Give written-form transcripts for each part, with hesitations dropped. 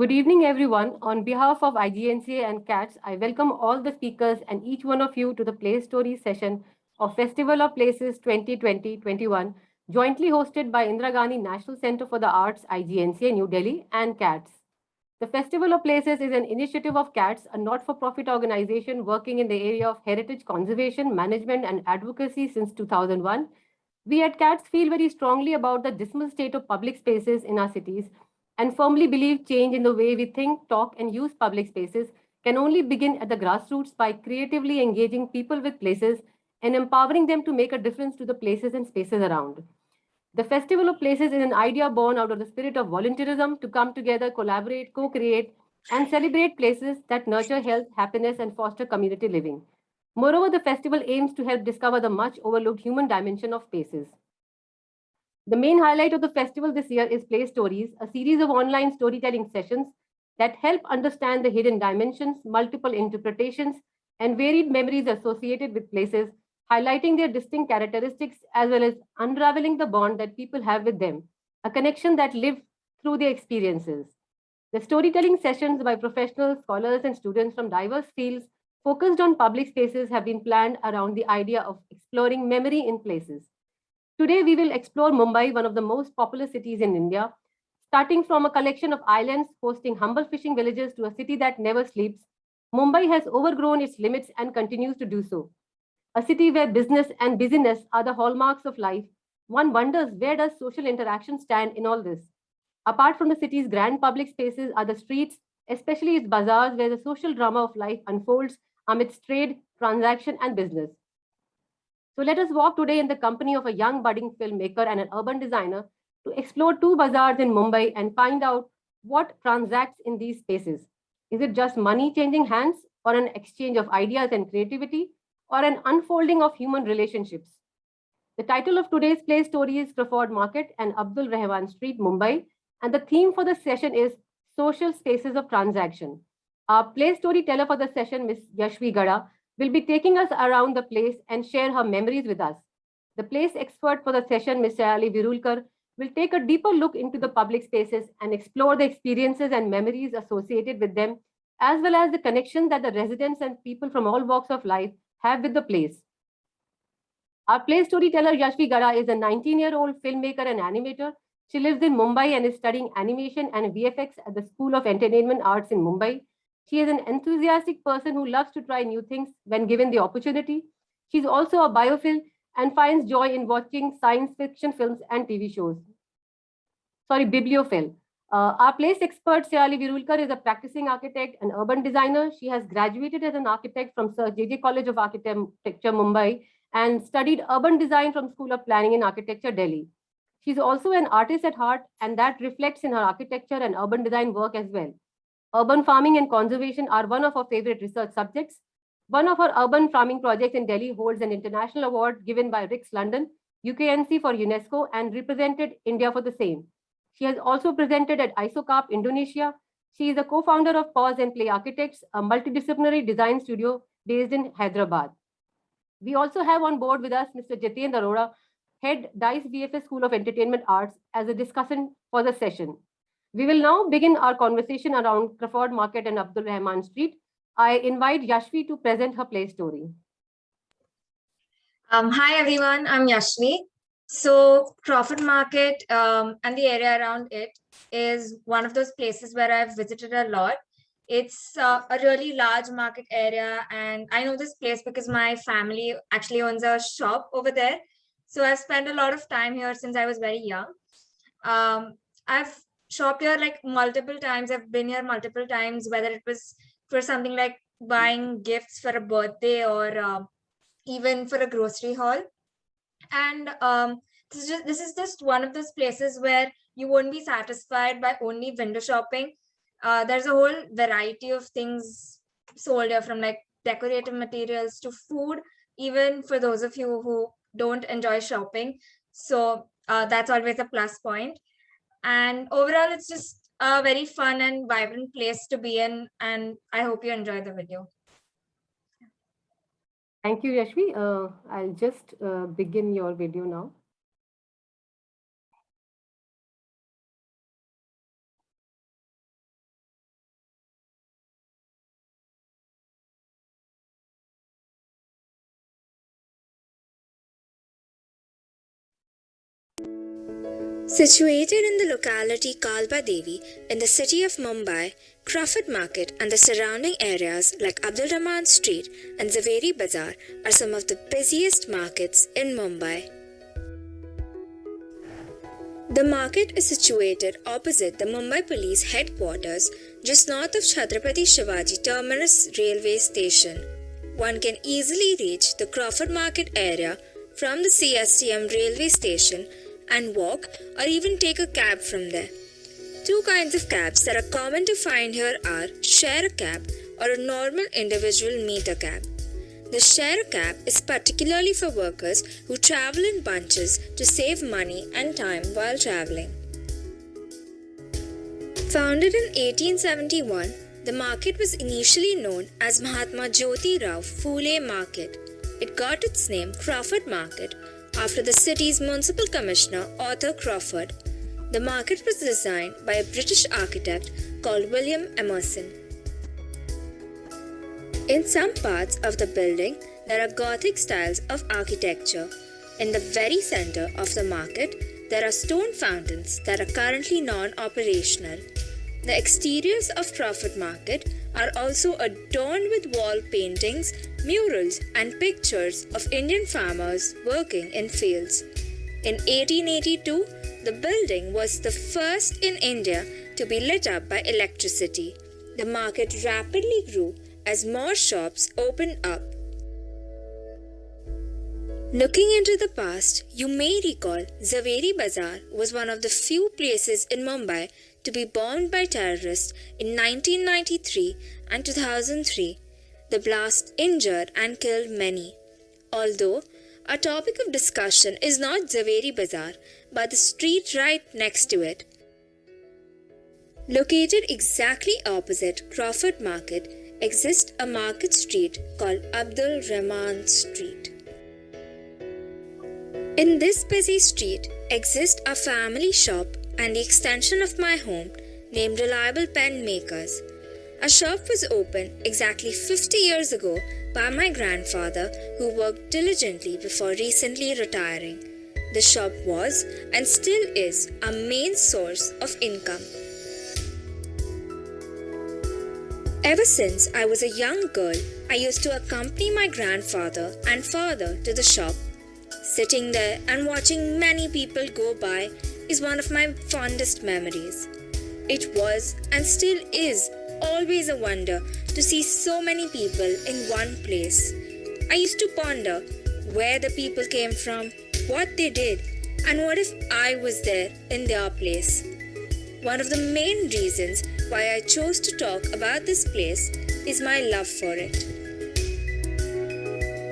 Good evening, everyone. On behalf of IGNCA and CATS, I welcome all the speakers and each one of you to the Play Stories session of Festival of Places 2020-21, jointly hosted by Indira Gandhi National Center for the Arts, IGNCA, New Delhi, and CATS. The Festival of Places is an initiative of CATS, a not-for-profit organization working in the area of heritage conservation, management, and advocacy since 2001. We at CATS feel very strongly about the dismal state of public spaces in our cities and firmly believe change in the way we think, talk, and use public spaces can only begin at the grassroots by creatively engaging people with places and empowering them to make a difference to the places and spaces around. The Festival of Places is an idea born out of the spirit of volunteerism to come together, collaborate, co-create, and celebrate places that nurture health, happiness, and foster community living. Moreover, the festival aims to help discover the much overlooked human dimension of spaces. The main highlight of the festival this year is Play Stories, a series of online storytelling sessions that help understand the hidden dimensions, multiple interpretations, and varied memories associated with places, highlighting their distinct characteristics as well as unraveling the bond that people have with them, a connection that lives through their experiences. The storytelling sessions by professionals, scholars, and students from diverse fields focused on public spaces have been planned around the idea of exploring memory in places. Today, we will explore Mumbai, one of the most populous cities in India. Starting from a collection of islands hosting humble fishing villages to a city that never sleeps, Mumbai has overgrown its limits and continues to do so. A city where business and busyness are the hallmarks of life, one wonders where does social interaction stand in all this? Apart from the city's grand public spaces are the streets, especially its bazaars, where the social drama of life unfolds amidst trade, transaction, and business. So let us walk today in the company of a young budding filmmaker and an urban designer to explore two bazaars in Mumbai and find out what transacts in these spaces. Is it just money changing hands, or an exchange of ideas and creativity, or an unfolding of human relationships? The title of today's play story is Crawford Market and Abdul Rahman Street, Mumbai, and the theme for the session is Social Spaces of Transaction. Our play storyteller for the session, Ms. Yashvi Gada, will be taking us around the place and share her memories with us. The place expert for the session, Mr. Ali Virulkar, will take a deeper look into the public spaces and explore the experiences and memories associated with them, as well as the connection that the residents and people from all walks of life have with the place. Our play storyteller, Yashvi Gada, is a 19-year-old filmmaker and animator. She lives in Mumbai and is studying animation and VFX at the School of Entertainment Arts in Mumbai. She is an enthusiastic person who loves to try new things when given the opportunity. She's also a biophile and finds joy in watching science fiction films and TV shows. Bibliophile. Our place expert, Seali Virulkar, is a practicing architect and urban designer. She has graduated as an architect from Sir J.J. College of Architecture, Mumbai, and studied urban design from School of Planning and Architecture, Delhi. She's also an artist at heart, and that reflects in her architecture and urban design work as well. Urban farming and conservation are one of her favorite research subjects. One of her urban farming projects in Delhi holds an international award given by RICS London, UKNC for UNESCO, and represented India for the same. She has also presented at ISOCARP, Indonesia. She is a co-founder of Pause and Play Architects, a multidisciplinary design studio based in Hyderabad. We also have on board with us Mr. Jitendra Arora, head DICE VFS School of Entertainment Arts, as a discussant for the session. We will now begin our conversation around Crawford Market and Abdul Rahman Street. I invite Yashvi to present her play story. Hi everyone, I'm Yashvi. So Crawford Market and the area around it is one of those places where I've visited a lot. It's a really large market area, and I know this place because my family actually owns a shop over there. So I've spent a lot of time here since I was very young. I've shopped here like multiple times. I've been here multiple times, whether it was for something like buying gifts for a birthday or even for a grocery haul. And this is just one of those places where you won't be satisfied by only window shopping. There's a whole variety of things sold here, from like decorative materials to food, even for those of you who don't enjoy shopping. So that's always a plus point. And overall, it's just a very fun and vibrant place to be in, and I hope you enjoy the video. Thank you, Yashvi. I'll just begin your video now. Situated in the locality Kalba Devi in the city of Mumbai, Crawford Market and the surrounding areas like Abdul Rahman Street and Zaveri Bazaar are some of the busiest markets in Mumbai. The market is situated opposite the Mumbai Police Headquarters, just north of Chhatrapati Shivaji Terminus railway station. One can easily reach the Crawford Market area from the CSTM railway station and walk or even take a cab from there. Two kinds of cabs that are common to find here are share a cab or a normal individual meter cab. The share a cab is particularly for workers who travel in bunches to save money and time while traveling. Founded in 1871, the market was initially known as Mahatma Jyoti Rao Phule Market. It got its name Crawford Market after the city's municipal commissioner Arthur Crawford. The market was designed by a British architect called William Emerson. In some parts of the building, there are Gothic styles of architecture. In the very center of the market, there are stone fountains that are currently non-operational. The exteriors of Crawford Market are also adorned with wall paintings, murals, and pictures of Indian farmers working in fields. In 1882, the building was the first in India to be lit up by electricity. The market rapidly grew as more shops opened up. Looking into the past, you may recall Zaveri Bazaar was one of the few places in Mumbai to be bombed by terrorists in 1993 and 2003. The blast injured and killed many. Although our topic of discussion is not Zaveri Bazaar, but the street right next to it. Located exactly opposite Crawford Market exists a market street called Abdul Rahman Street. In this busy street exists a family shop and the extension of my home named Reliable Pen Makers. A shop was opened exactly 50 years ago by my grandfather, who worked diligently before recently retiring. The shop was and still is a main source of income. Ever since I was a young girl, I used to accompany my grandfather and father to the shop. Sitting there and watching many people go by is one of my fondest memories. It was and still is always a wonder to see so many people in one place. I used to ponder where the people came from, what they did, and what if I was there in their place. One of the main reasons why I chose to talk about this place is my love for it.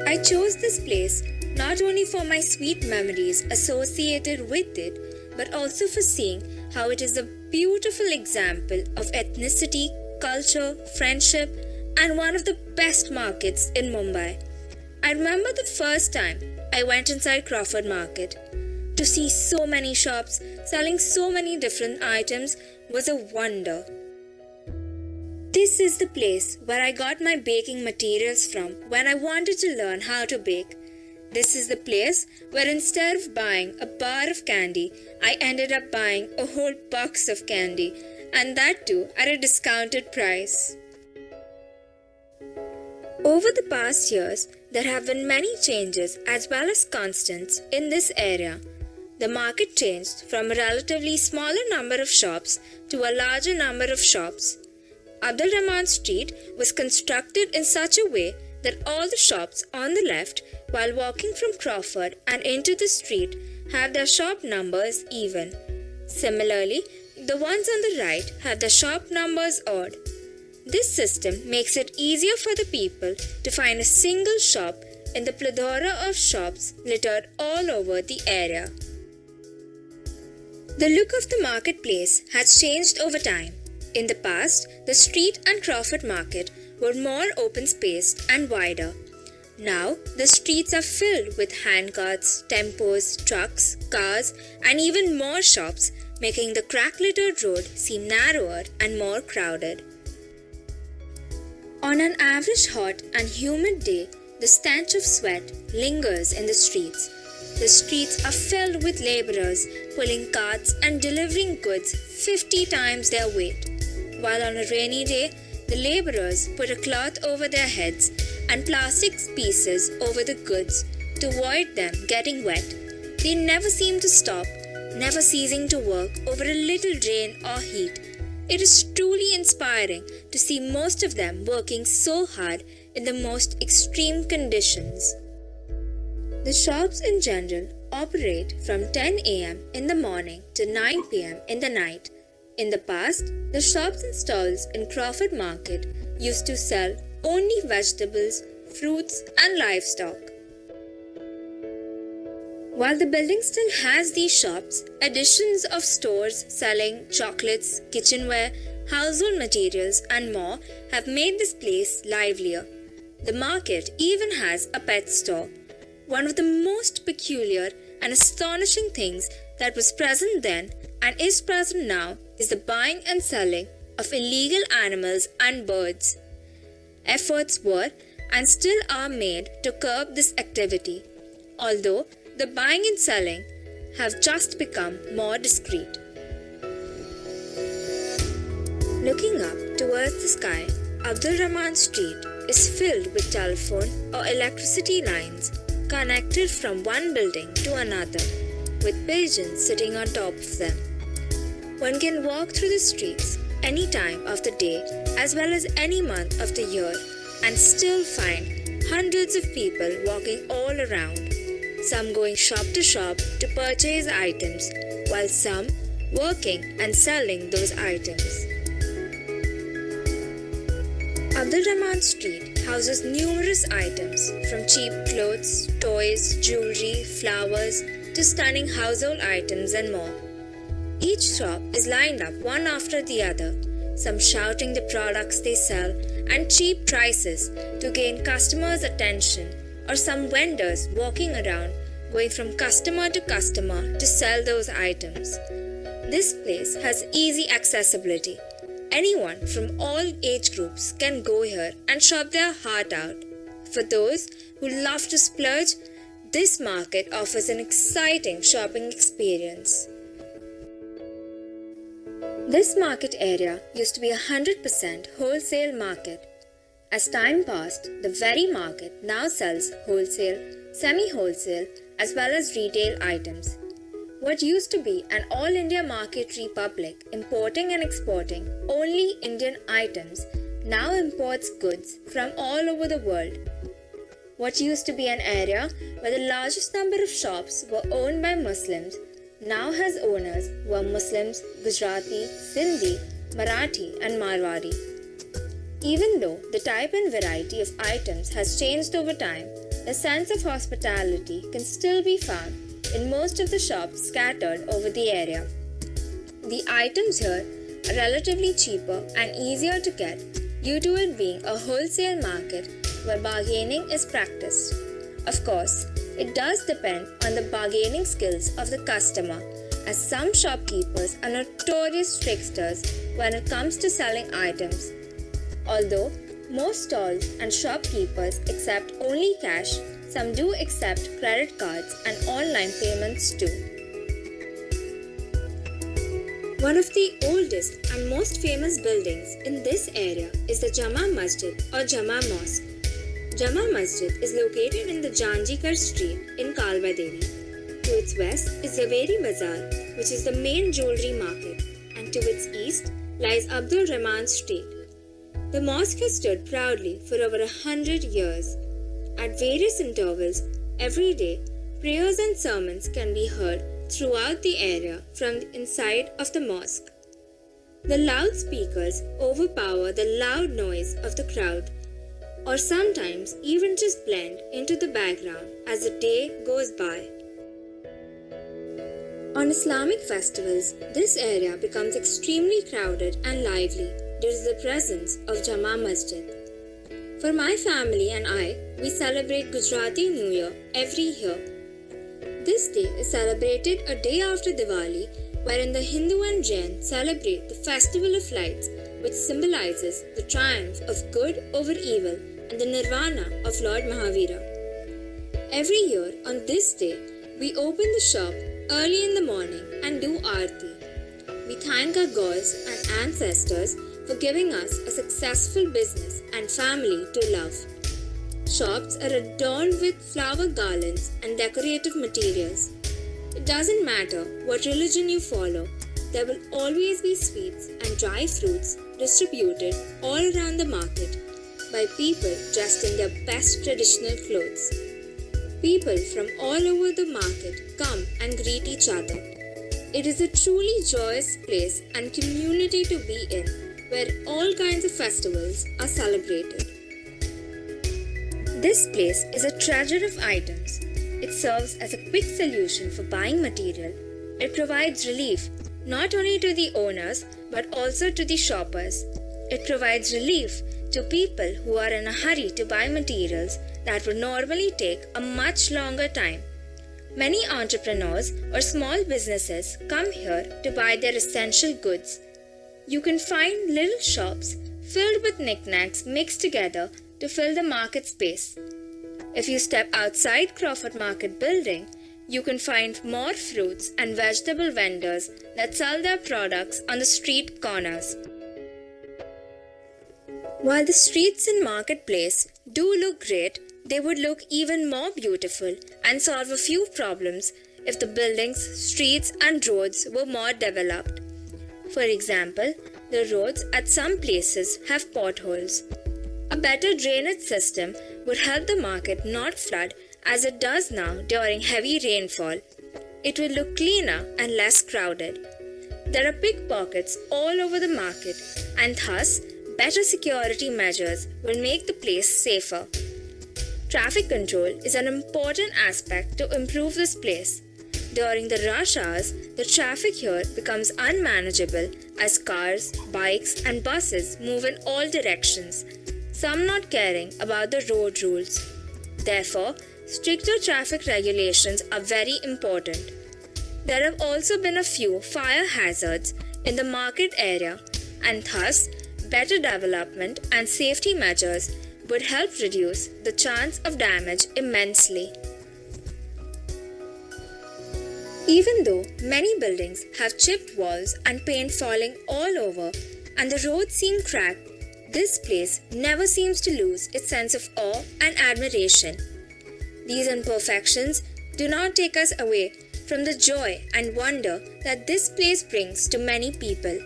I chose this place not only for my sweet memories associated with it, but also for seeing how it is a beautiful example of ethnicity, culture, friendship, and one of the best markets in Mumbai. I remember the first time I went inside Crawford Market. To see so many shops selling so many different items was a wonder. This is the place where I got my baking materials from when I wanted to learn how to bake. This is the place where instead of buying a bar of candy, I ended up buying a whole box of candy, and that too at a discounted price. Over the past years, there have been many changes as well as constants in this area. The market changed from a relatively smaller number of shops to a larger number of shops. Abdul Rahman Street was constructed in such a way that all the shops on the left, while walking from Crawford and into the street, have their shop numbers even. Similarly, the ones on the right have their shop numbers odd. This system makes it easier for the people to find a single shop in the plethora of shops littered all over the area. The look of the marketplace has changed over time. In the past, the street and Crawford Market were more open-spaced and wider. Now, the streets are filled with handcarts, tempos, trucks, cars, and even more shops, making the crack-littered road seem narrower and more crowded. On an average hot and humid day, the stench of sweat lingers in the streets. The streets are filled with laborers pulling carts and delivering goods 50 times their weight. While on a rainy day, the laborers put a cloth over their heads and plastic pieces over the goods to avoid them getting wet. They never seem to stop, never ceasing to work over a little rain or heat. It is truly inspiring to see most of them working so hard in the most extreme conditions. The shops in general operate from 10 a.m. in the morning to 9 p.m. in the night. In the past, the shops and stalls in Crawford Market used to sell only vegetables, fruits, and livestock. While the building still has these shops, additions of stores selling chocolates, kitchenware, household materials, and more have made this place livelier. The market even has a pet store. One of the most peculiar and astonishing things that was present then and is present now is the buying and selling of illegal animals and birds. Efforts were and still are made to curb this activity, although the buying and selling have just become more discreet. Looking up towards the sky, Abdul Rahman Street is filled with telephone or electricity lines connected from one building to another, with pigeons sitting on top of them. One can walk through the streets any time of the day as well as any month of the year and still find hundreds of people walking all around, some going shop to purchase items, while some working and selling those items. Abdul Rahman Street houses numerous items from cheap clothes, toys, jewelry, flowers to stunning household items and more. Each shop is lined up one after the other, some shouting the products they sell and cheap prices to gain customers' attention, or some vendors walking around going from customer to customer to sell those items. This place has easy accessibility. Anyone from all age groups can go here and shop their heart out. For those who love to splurge, this market offers an exciting shopping experience. This market area used to be 100% wholesale market. As time passed, the very market now sells wholesale, semi-wholesale, as well as retail items. What used to be an all-India market republic importing and exporting only Indian items now imports goods from all over the world. What used to be an area where the largest number of shops were owned by Muslims now has owners who are Muslims, Gujarati, Sindhi, Marathi, and Marwari. Even though the type and variety of items has changed over time, the sense of hospitality can still be found in most of the shops scattered over the area. The items here are relatively cheaper and easier to get due to it being a wholesale market where bargaining is practiced. Of course, it does depend on the bargaining skills of the customer, as some shopkeepers are notorious tricksters when it comes to selling items. Although most stalls and shopkeepers accept only cash, some do accept credit cards and online payments too. One of the oldest and most famous buildings in this area is the Jama Masjid or Jama Mosque. Jama Masjid is located in the Janjikar Street in Kalbadevi. To its west is Zaveri Bazaar, which is the main jewelry market, and to its east lies Abdul Rahman Street. The mosque has stood proudly for over 100 years. At various intervals, every day, prayers and sermons can be heard throughout the area from the inside of the mosque. The loudspeakers overpower the loud noise of the crowd, or sometimes even just blend into the background as the day goes by. On Islamic festivals, this area becomes extremely crowded and lively due to the presence of Jama Masjid. For my family and I, we celebrate Gujarati New Year every year. This day is celebrated a day after Diwali, wherein the Hindu and Jain celebrate the festival of lights, which symbolizes the triumph of good over evil and the nirvana of Lord Mahavira. Every year on this day, We open the shop early in the morning and do aarti. We thank our gods and ancestors for giving us a successful business and family to love. Shops are adorned with flower garlands and decorative materials. It doesn't matter what religion you follow, there will always be sweets and dry fruits distributed all around the market by people dressed in their best traditional clothes. People from all over the market come and greet each other. It is a truly joyous place and community to be in, where all kinds of festivals are celebrated. This place is a treasure of items. It serves as a quick solution for buying material. It provides relief not only to the owners but also to the shoppers. It provides relief to people who are in a hurry to buy materials that would normally take a much longer time. Many entrepreneurs or small businesses come here to buy their essential goods. You can find little shops filled with knickknacks mixed together to fill the market space. If you step outside Crawford Market building, you can find more fruits and vegetable vendors that sell their products on the street corners. While the streets in Marketplace do look great, they would look even more beautiful and solve a few problems if the buildings, streets, and roads were more developed. For example, the roads at some places have potholes. A better drainage system would help the market not flood as it does now during heavy rainfall. It will look cleaner and less crowded. There are pickpockets all over the market, and thus, better security measures will make the place safer. Traffic control is an important aspect to improve this place. During the rush hours, the traffic here becomes unmanageable as cars, bikes, and buses move in all directions, some not caring about the road rules. Therefore, stricter traffic regulations are very important. There have also been a few fire hazards in the market area, and thus, better development and safety measures would help reduce the chance of damage immensely. Even though many buildings have chipped walls and paint falling all over, and the roads seem cracked, this place never seems to lose its sense of awe and admiration. These imperfections do not take us away from the joy and wonder that this place brings to many people.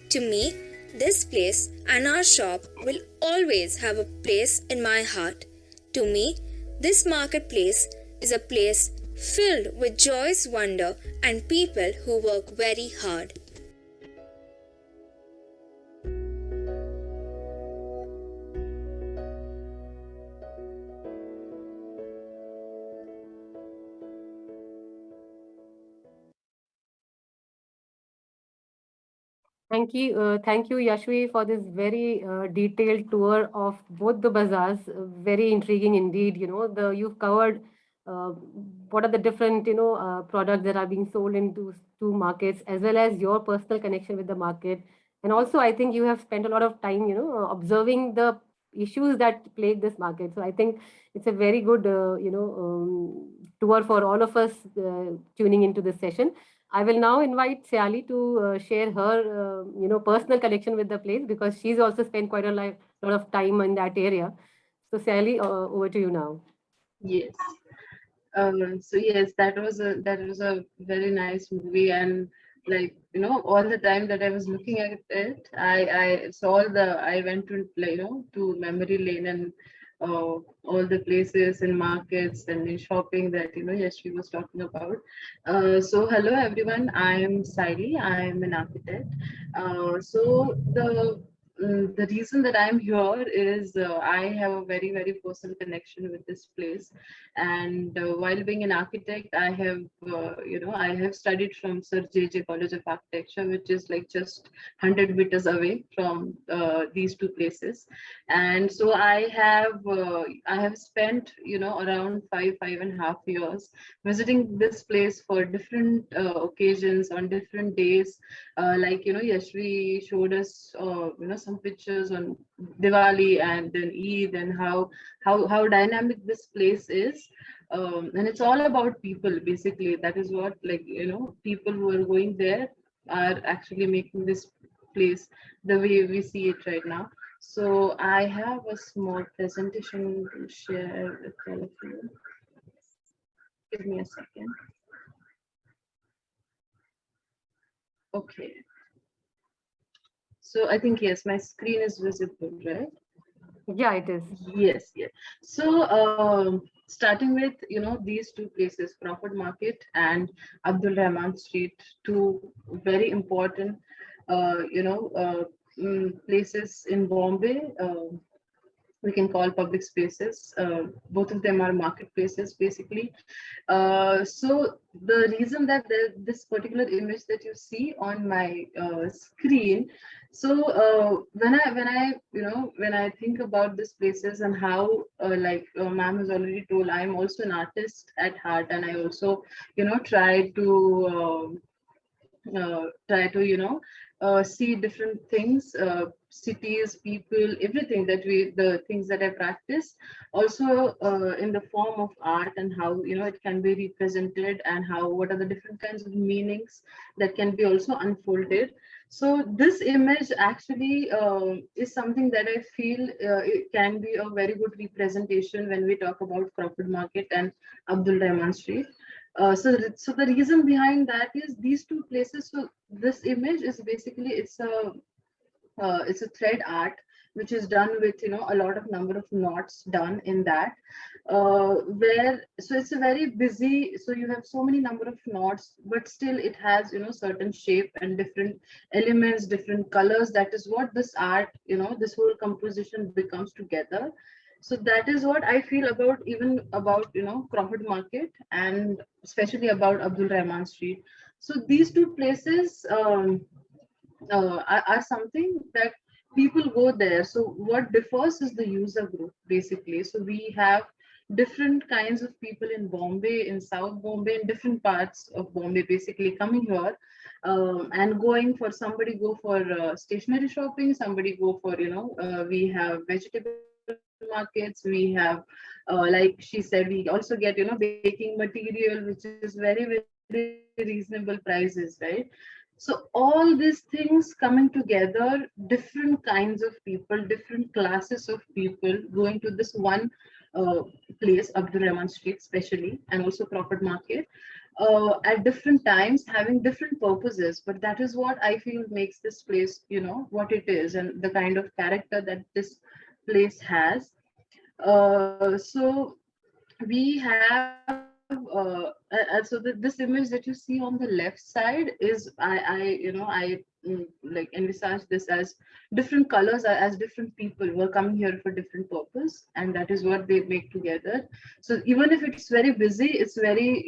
To me, this place and our shop will always have a place in my heart. To me, this marketplace is a place filled with joyous wonder and people who work very hard. Thank you, Yashvi, for this very detailed tour of both the bazaars. Very intriguing indeed. You've covered uh, what are the different products that are being sold into two markets, as well as your personal connection with the market. And also, I think you have spent a lot of time, observing the issues that plague this market. So I think it's a very good, tour for all of us tuning into this session. I will now invite Siali to share her, personal connection with the place, because she's also spent quite a lot of time in that area. So Siali, over to you now. Yes. So yes, that was a very nice movie, and all the time that I was looking at it, I went to memory lane, and all the places and markets and in shopping that Yashvi was talking about. So hello everyone, I am Saili. I am an architect. So the reason that I'm here is I have a very, very personal connection with this place. And while being an architect, I have studied from Sir J.J. College of Architecture, which is like just 100 meters away from these two places. And so I have spent around 5.5 years visiting this place for different occasions on different days. Yashvi showed us some pictures on Diwali and then Eid, and how dynamic this place is. And it's all about people, basically. That is what, like, people who are going there are actually making this place the way we see it right now. So I have a small presentation to share with all of you. Give me a second. Okay. So I think, yes, my screen is visible, right? Yeah, it is. Yes, yes. So starting with, these two places, Crawford Market and Abdul Rahman Street, two very important, places in Bombay. We can call public spaces. Both of them are marketplaces, basically. So the reason that this particular image that you see on my screen, so when I think about these places and how, ma'am has already told, I am also an artist at heart, and I also try to see different things, cities, people, everything that the things that I practice, also in the form of art, and how it can be represented, and how what are the different kinds of meanings that can be also unfolded. So this image actually is something that I feel it can be a very good representation when we talk about Crawford Market and Abdul Rahman Street. So the reason behind that is these two places. So this image is basically, it's a thread art which is done with a lot of number of knots done in that, where so it's a very busy. So you have so many number of knots, but still it has certain shape and different elements, different colors. That is what this art, this whole composition becomes together. So that is what I feel about, even about Crawford Market, and especially about Abdul Rahman Street. So these two places are something that people go there. So what differs is the user group, basically. So we have different kinds of people in Bombay, in South Bombay, in different parts of Bombay, basically coming here, and going for, somebody go for stationery shopping, somebody go for we have vegetable markets, we have like she said, we also get baking material, which is very, very reasonable prices, right? So all these things coming together, different kinds of people, different classes of people going to this one place, Abdul Rahman Street especially, and also Crawford Market, at different times, having different purposes. But that is what I feel makes this place what it is, and the kind of character that this place has. So we have so this image that you see on the left side is, like envisage this as different colors, as different people who are coming here for different purpose, and that is what they make together. So even if it's very busy, it's very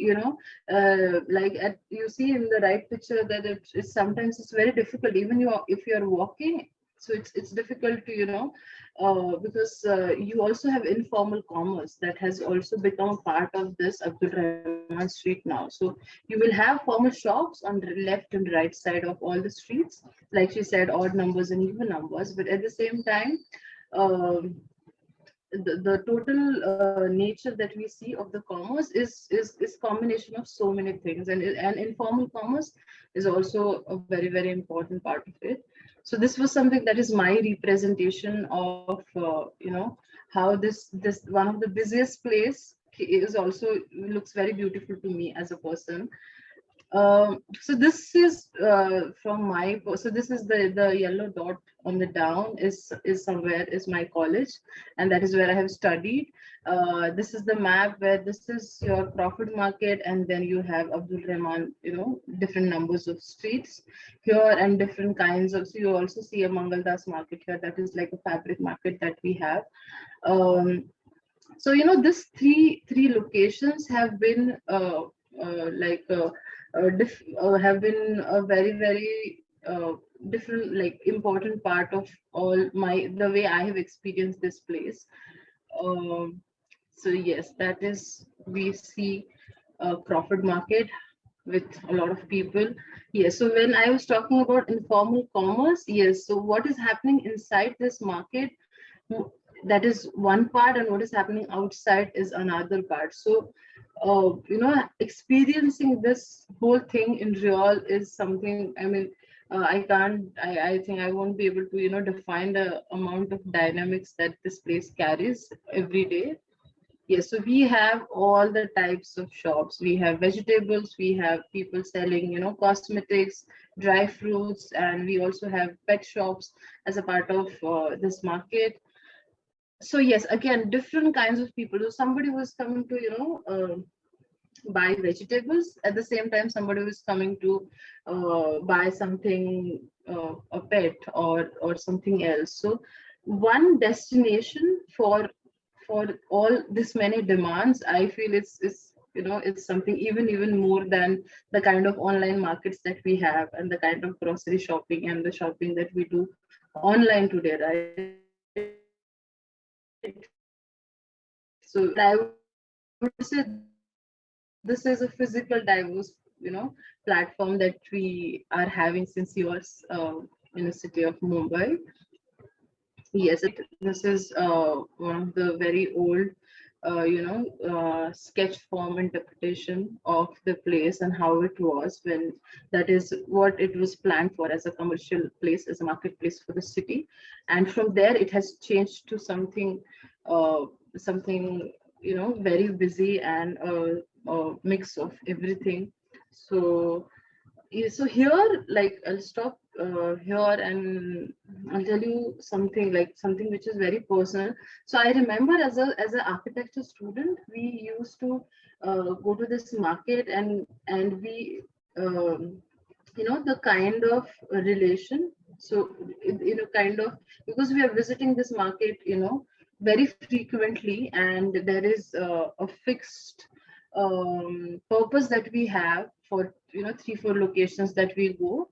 like you see in the right picture that it's sometimes it's very difficult, even if you're walking. So it's difficult to because you also have informal commerce that has also become a part of this Abdul Rahman Street now. So you will have formal shops on the left and right side of all the streets, like she said, odd numbers and even numbers. But at the same time, um, the total nature that we see of the commerce is combination of so many things, and informal commerce is also a very, very important part of it. So this was something that is my representation of how this one of the busiest place is also looks very beautiful to me as a person. So this is from my, so this is the yellow dot on the down is somewhere is my college, and that is where I have studied. This is the map where this is your Crawford Market, and then you have Abdul Rahman, different numbers of streets here and different kinds of, so you also see a Mangaldas market here, that is like a fabric market that we have. So this three locations have been have been a very, very different, like important part of all the way I have experienced this place. So yes, that is, we see Crawford Market. with a lot of people. Yes, so when I was talking about informal commerce, yes, so what is happening inside this market, w- that is one part, and what is happening outside is another part. So experiencing this whole thing in real is something, I mean, I can't, I think I won't be able to, define the amount of dynamics that this place carries every day. Yes, so we have all the types of shops. We have vegetables, we have people selling, cosmetics, dry fruits, and we also have pet shops as a part of this market. So yes, again, different kinds of people. So somebody was coming to, buy vegetables. At the same time, somebody was coming to buy something, a pet or something else. So one destination for all this many demands, I feel it's something even more than the kind of online markets that we have and the kind of grocery shopping and the shopping that we do online today, right? So I would say this is a physical diverse, platform that we are having since years in the city of Mumbai. Yes, this is one of the very old, sketch form interpretation of the place and how it was when that is what it was planned for as a commercial place, as a marketplace for the city. And from there, it has changed to uh, something, very busy and a mix of everything. So yeah, so here, like, I'll stop here and I'll tell you something, like something which is very personal. So I remember as an architecture student, we used to go to this market and we the kind of relation. So kind of, because we are visiting this market, very frequently, and there is a fixed purpose that we have for 3-4 locations that we go.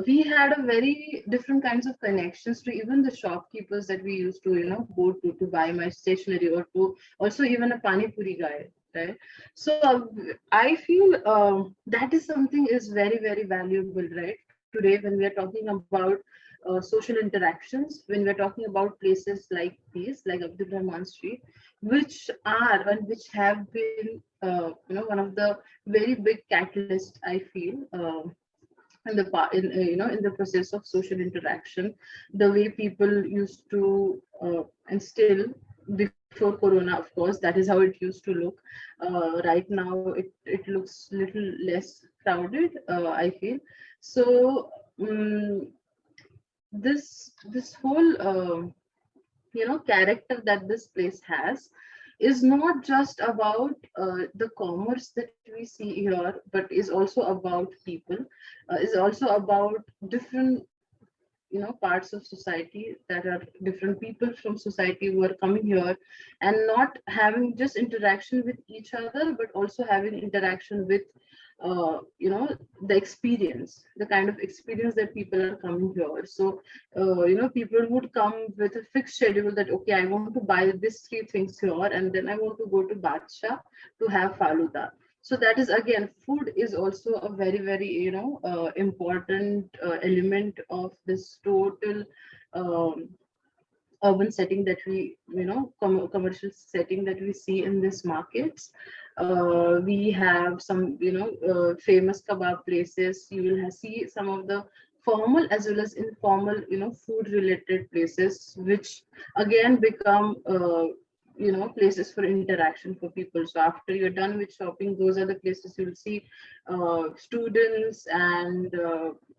We had a very different kinds of connections to even the shopkeepers that we used to go to buy my stationery, or to also even a pani puri guy, right? So I feel that is something is very very valuable, right? Today when we are talking about social interactions, when we are talking about places like these, like Abdul Rahman Street, which are and which have been one of the very big catalyst, I feel, in the in the process of social interaction, the way people used to and still, before corona, of course, that is how it used to look. Right now it looks little less crowded, I feel. So this whole character that this place has is not just about the commerce that we see here, but is also about people, is also about different parts of society, that are different people from society who are coming here and not having just interaction with each other, but also having interaction with the experience, the kind of experience that people are coming here. So people would come with a fixed schedule that, okay, I want to buy these 3 things here, and then I want to go to Badsha to have faluda. So that is, again, food is also a very very important element of this total um, urban setting that we commercial setting that we see in these markets. We have some famous kebab places. You will see some of the formal as well as informal food related places, which again become places for interaction for people. So after you're done with shopping, those are the places you'll see students and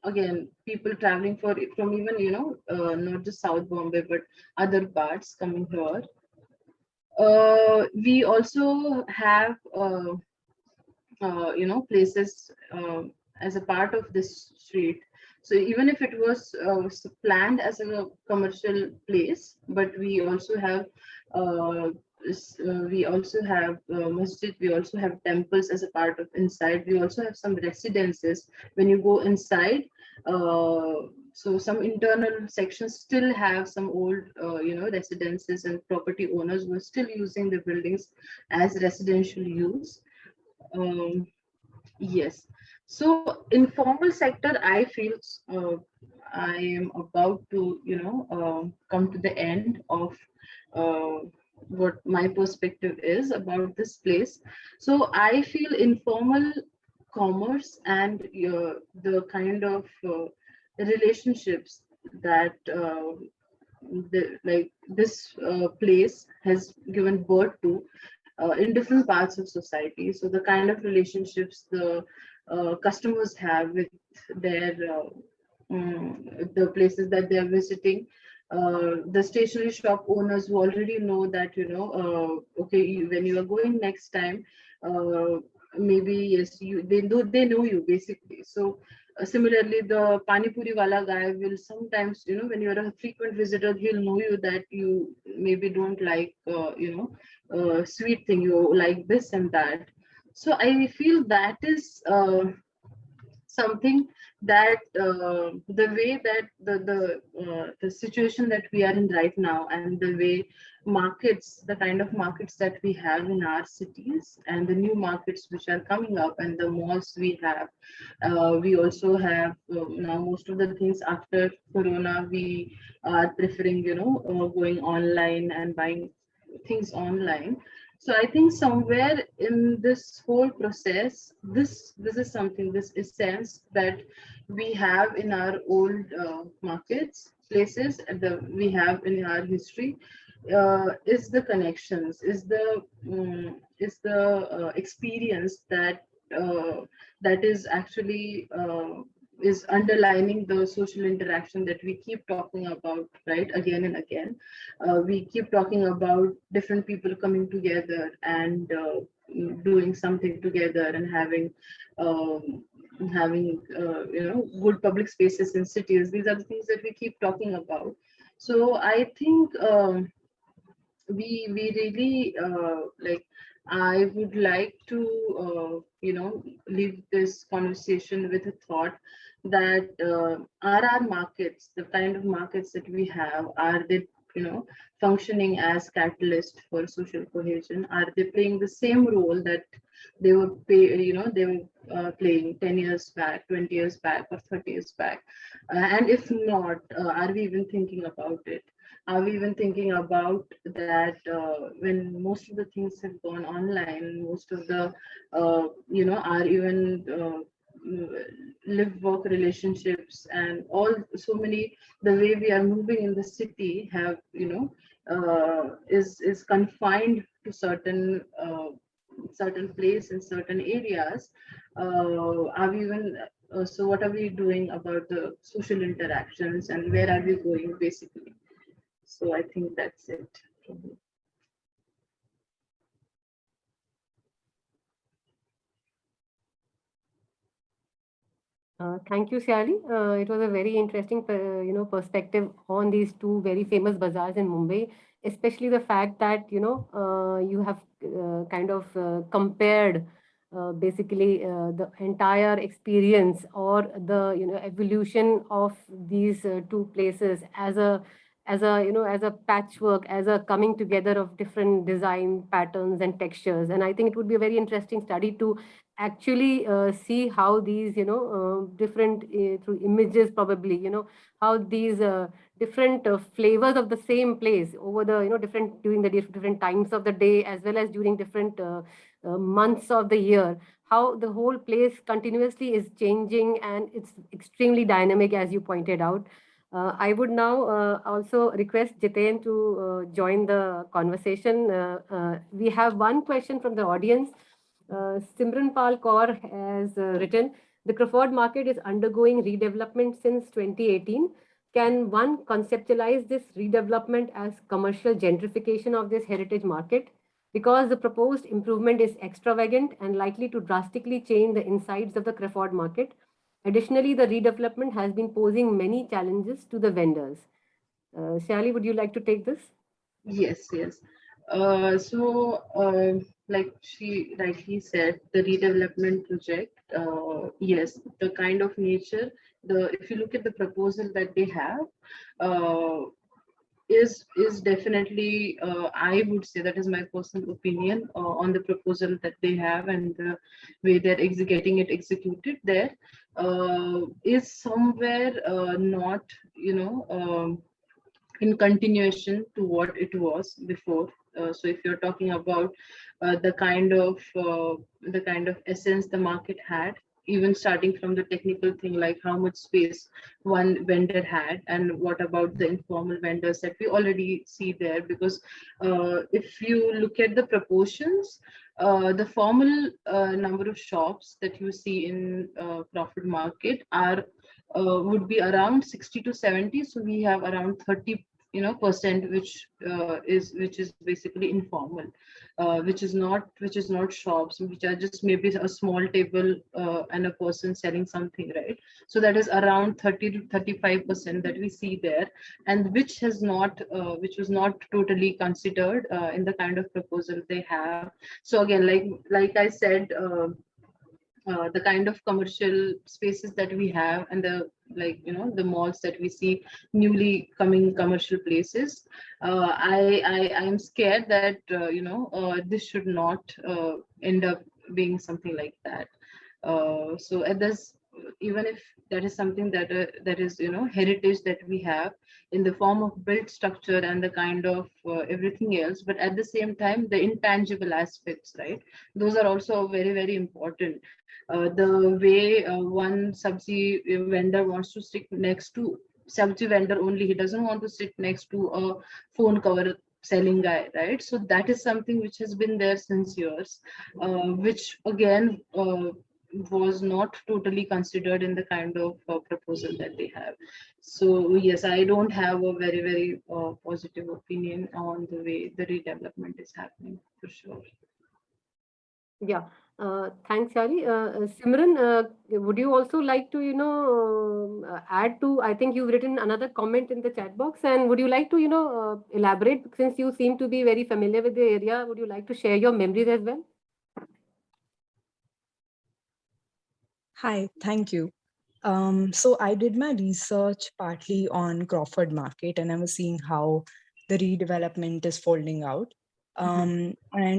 again people traveling from even not just South Bombay but other parts coming here. We also have places as a part of this street. So even if it was planned as a commercial place, but we also have masjid, we also have temples as a part of inside. We also have some residences when you go inside. So some internal sections still have some old residences and property owners who are still using the buildings as residential use. um, Yes. So informal sector, I feel I am about to, come to the end of uh, what my perspective is about this place. So I feel informal commerce and the kind of relationships that like this place has given birth to in different parts of society. So the kind of relationships the customers have with their the places that they are visiting. The stationery shop owners who already know that okay, when you are going next time, uh, maybe yes, they know you basically. So similarly, the pani puri wala guy will sometimes, when you're a frequent visitor, he'll know you that you maybe don't like sweet thing, you like this and that. So I feel that is something that the way that the situation that we are in right now, and the way markets, the kind of markets that we have in our cities, and the new markets which are coming up, and the malls we have, we also have now most of the things after corona, we are preferring going online and buying things online. So I think somewhere in this whole process, this is something, this essence that we have in our old markets, places, and we have in our history, is the connections, is the experience uh, that is actually is underlining the social interaction that we keep talking about, right, again and again. We keep talking about different people coming together and doing something together, and having good public spaces in cities. These are the things that we keep talking about. So I think we really like, I would like to leave this conversation with a thought that are our markets, the kind of markets that we have, are they functioning as catalyst for social cohesion? Are they playing the same role that they were playing 10 years back, 20 years back, or 30 years back? And if not, are we even thinking about it? Are we even thinking about that when most of the things have gone online, most of the are even live work relationships, and all, so many, the way we are moving in the city have is confined to certain place in certain areas. Are we even So what are we doing about the social interactions, and where are we going basically? So I think that's it. Thank you, Siali. It was a very interesting, perspective on these two very famous bazaars in Mumbai, especially the fact that you have kind of compared basically the entire experience, or the evolution of these two places as a patchwork, as a coming together of different design patterns and textures. And I think it would be a very interesting study to actually see how these different through images, probably how these different flavors of the same place over the different, during the different times of the day, as well as during different months of the year, how the whole place continuously is changing, and it's extremely dynamic, as you pointed out. I would now also request Jiten to join the conversation. We have one question from the audience. Simranpal Kaur has written, the Crawford market is undergoing redevelopment since 2018. Can one conceptualize this redevelopment as commercial gentrification of this heritage market? Because the proposed improvement is extravagant and likely to drastically change the insides of the Crawford market. Additionally, the redevelopment has been posing many challenges to the vendors. Shali, would you like to take this? Yes, yes. Like she rightly said, the redevelopment project, yes, the kind of nature, if you look at the proposal that they have, uh, is definitely, I would say that is my personal opinion on the proposal that they have and the way they're getting it executed there, is somewhere not, in continuation to what it was before. So if you're talking about the kind of essence the market had, even starting from the technical thing, like how much space one vendor had, and what about the informal vendors that we already see there, because if you look at the proportions, the formal number of shops that you see in Crawford Market are would be around 60 to 70. So we have around 30 percent, which is basically informal, which is not shops, which are just maybe a small table and a person selling something, right? So that is around 30 to 35% that we see there, and which was not totally considered in the kind of proposal they have. So again, like I said, the kind of commercial spaces that we have, and the, like, the malls that we see, newly coming commercial places, I am scared that this should not end up being something like that. So at this, even if that is something that is heritage that we have in the form of built structure and the kind of everything else, but at the same time the intangible aspects, right, those are also very, very important. The way one sabzi vendor wants to sit next to sabzi vendor only, he doesn't want to sit next to a phone cover selling guy, right? So that is something which has been there since years, which again was not totally considered in the kind of proposal that they have. So yes, I don't have a very, very positive opinion on the way the redevelopment is happening, for sure. Yeah. Thanks, Yari. Simran, would you also like to, add to, I think you've written another comment in the chat box, and would you like to, elaborate, since you seem to be very familiar with the area, would you like to share your memories as well? Hi, thank you. So I did my research partly on Crawford Market, and I was seeing how the redevelopment is folding out. And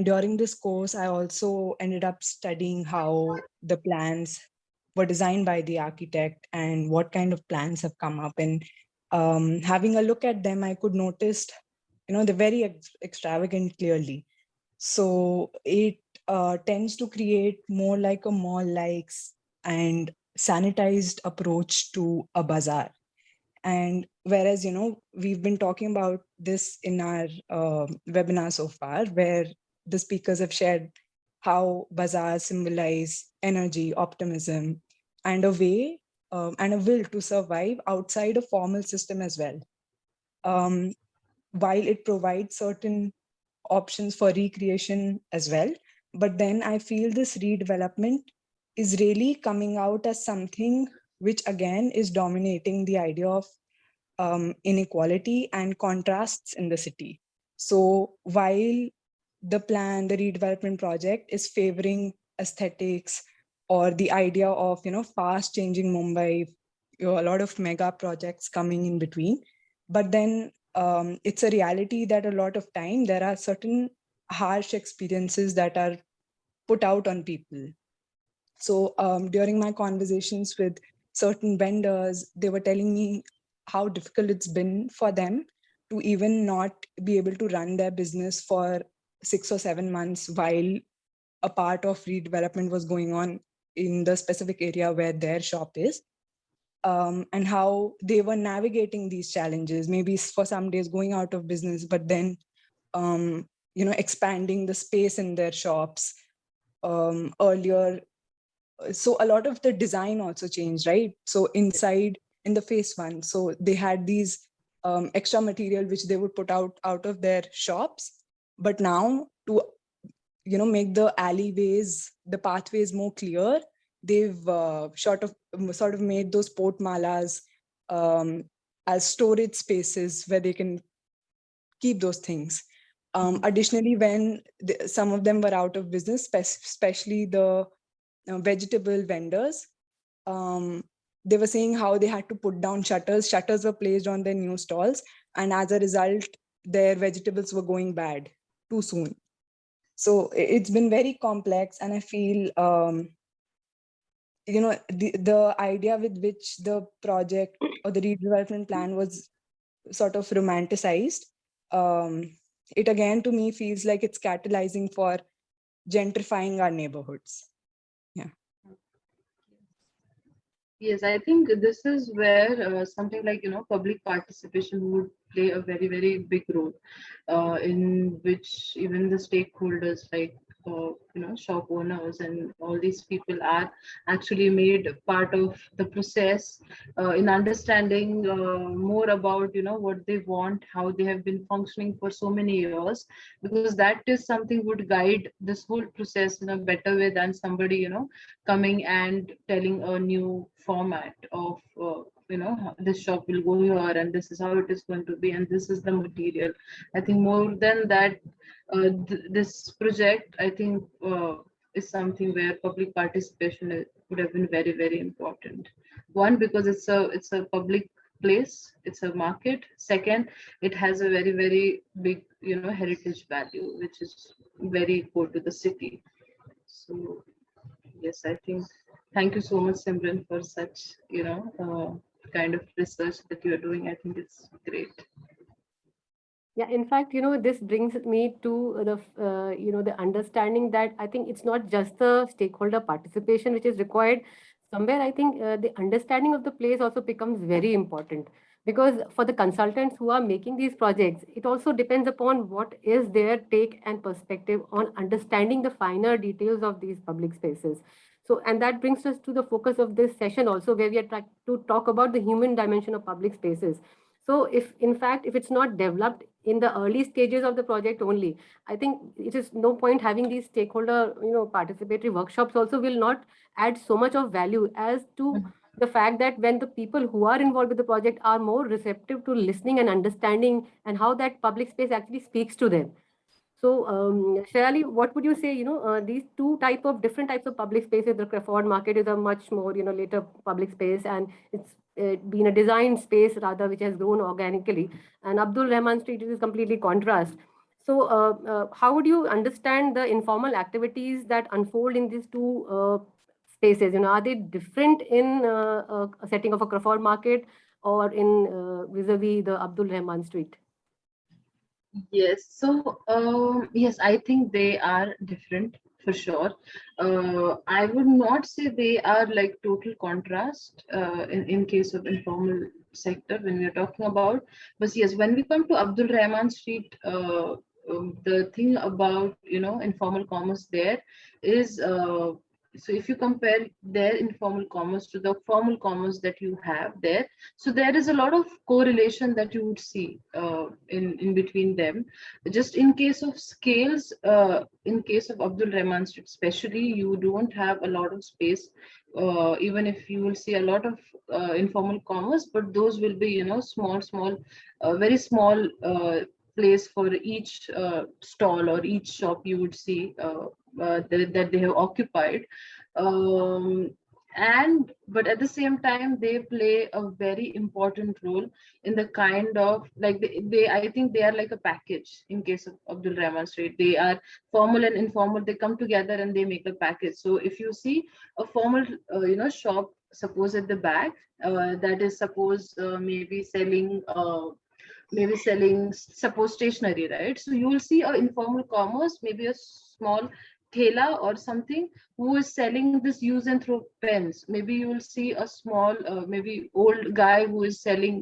during this course, I also ended up studying how the plans were designed by the architect and what kind of plans have come up. And having a look at them, I could notice, they're very extravagant clearly. So it tends to create more like a mall-like and sanitized approach to a bazaar. And whereas, we've been talking about this in our webinar so far, where the speakers have shared how bazaars symbolize energy, optimism, and a way and a will to survive outside a formal system as well. While it provides certain options for recreation as well, but then I feel this redevelopment is really coming out as something which again is dominating the idea of inequality and contrasts in the city. So while the redevelopment project is favoring aesthetics or the idea of, fast changing Mumbai, a lot of mega projects coming in between, but then it's a reality that a lot of time there are certain harsh experiences that are put out on people. So during my conversations with certain vendors, they were telling me how difficult it's been for them to even not be able to run their business for 6 or 7 months while a part of redevelopment was going on in the specific area where their shop is. And how they were navigating these challenges, maybe for some days going out of business, but then, expanding the space in their shops earlier. So a lot of the design also changed, right? So inside in the phase one, so they had these extra material which they would put out of their shops, but now to make the alleyways, the pathways more clear, they've sort of made those portmalas as storage spaces where they can keep those things. Additionally, when some of them were out of business, especially the vegetable vendors, they were saying how they had to put down shutters. Shutters were placed on their new stalls, and as a result, their vegetables were going bad too soon. So it's been very complex, and I feel the idea with which the project or the redevelopment plan was sort of romanticized, it again to me feels like it's catalyzing for gentrifying our neighborhoods. Yes, I think this is where something like, public participation would play a very, very big role, in which even the stakeholders like, shop owners and all these people are actually made part of the process, in understanding more about, what they want, how they have been functioning for so many years, because that is something would guide this whole process in a better way than somebody, coming and telling a new format of this shop will go here and this is how it is going to be and this is the material. I think more than that, this project I think is something where public participation would have been very, very important. One, because it's a public place, it's a market. Second, it has a very, very big heritage value which is very core to the city. So yes, I think, thank you so much, Simran, for such, kind of research that you're doing. I think it's great. Yeah, in fact, this brings me to the understanding that I think it's not just the stakeholder participation which is required. Somewhere, I think the understanding of the place also becomes very important, because for the consultants who are making these projects, it also depends upon what is their take and perspective on understanding the finer details of these public spaces. So, and that brings us to the focus of this session also, where we are trying to talk about the human dimension of public spaces. So if in fact, if it's not developed in the early stages of the project only, I think it is no point having these stakeholder, participatory workshops also will not add so much of value as to the fact that when the people who are involved with the project are more receptive to listening and understanding and how that public space actually speaks to them. So, Shayali, what would you say, these different types of public spaces, the Crawford Market is a much more, later public space, and it's been a design space rather, which has grown organically. And Abdul Rahman Street is completely contrast. So, how would you understand the informal activities that unfold in these two spaces? Are they different in a setting of a Crawford Market or in vis-a-vis the Abdul Rahman Street? Yes, so yes, I think they are different for sure. I would not say they are like total contrast in case of informal sector when we are talking about. But yes, when we come to Abdul Rahman Street, the thing about informal commerce there is so if you compare their informal commerce to the formal commerce that you have there, so there is a lot of correlation that you would see in between them. Just in case of scales, in case of Abdul Rahman Street especially, you don't have a lot of space. Even if you will see a lot of informal commerce, but those will be small, very small place for each stall or each shop you would see that they have occupied. Um, and but at the same time they play a very important role in the kind of like they I think they are like a package. In case of Abdul Rahman Street, they are formal and informal, they come together and they make a package. So if you see a formal shop, suppose at the back, that is suppose maybe selling suppose stationery, right? So you will see a informal commerce, maybe a small thela or something, who is selling this use and throw pens. Maybe you will see a small maybe old guy who is selling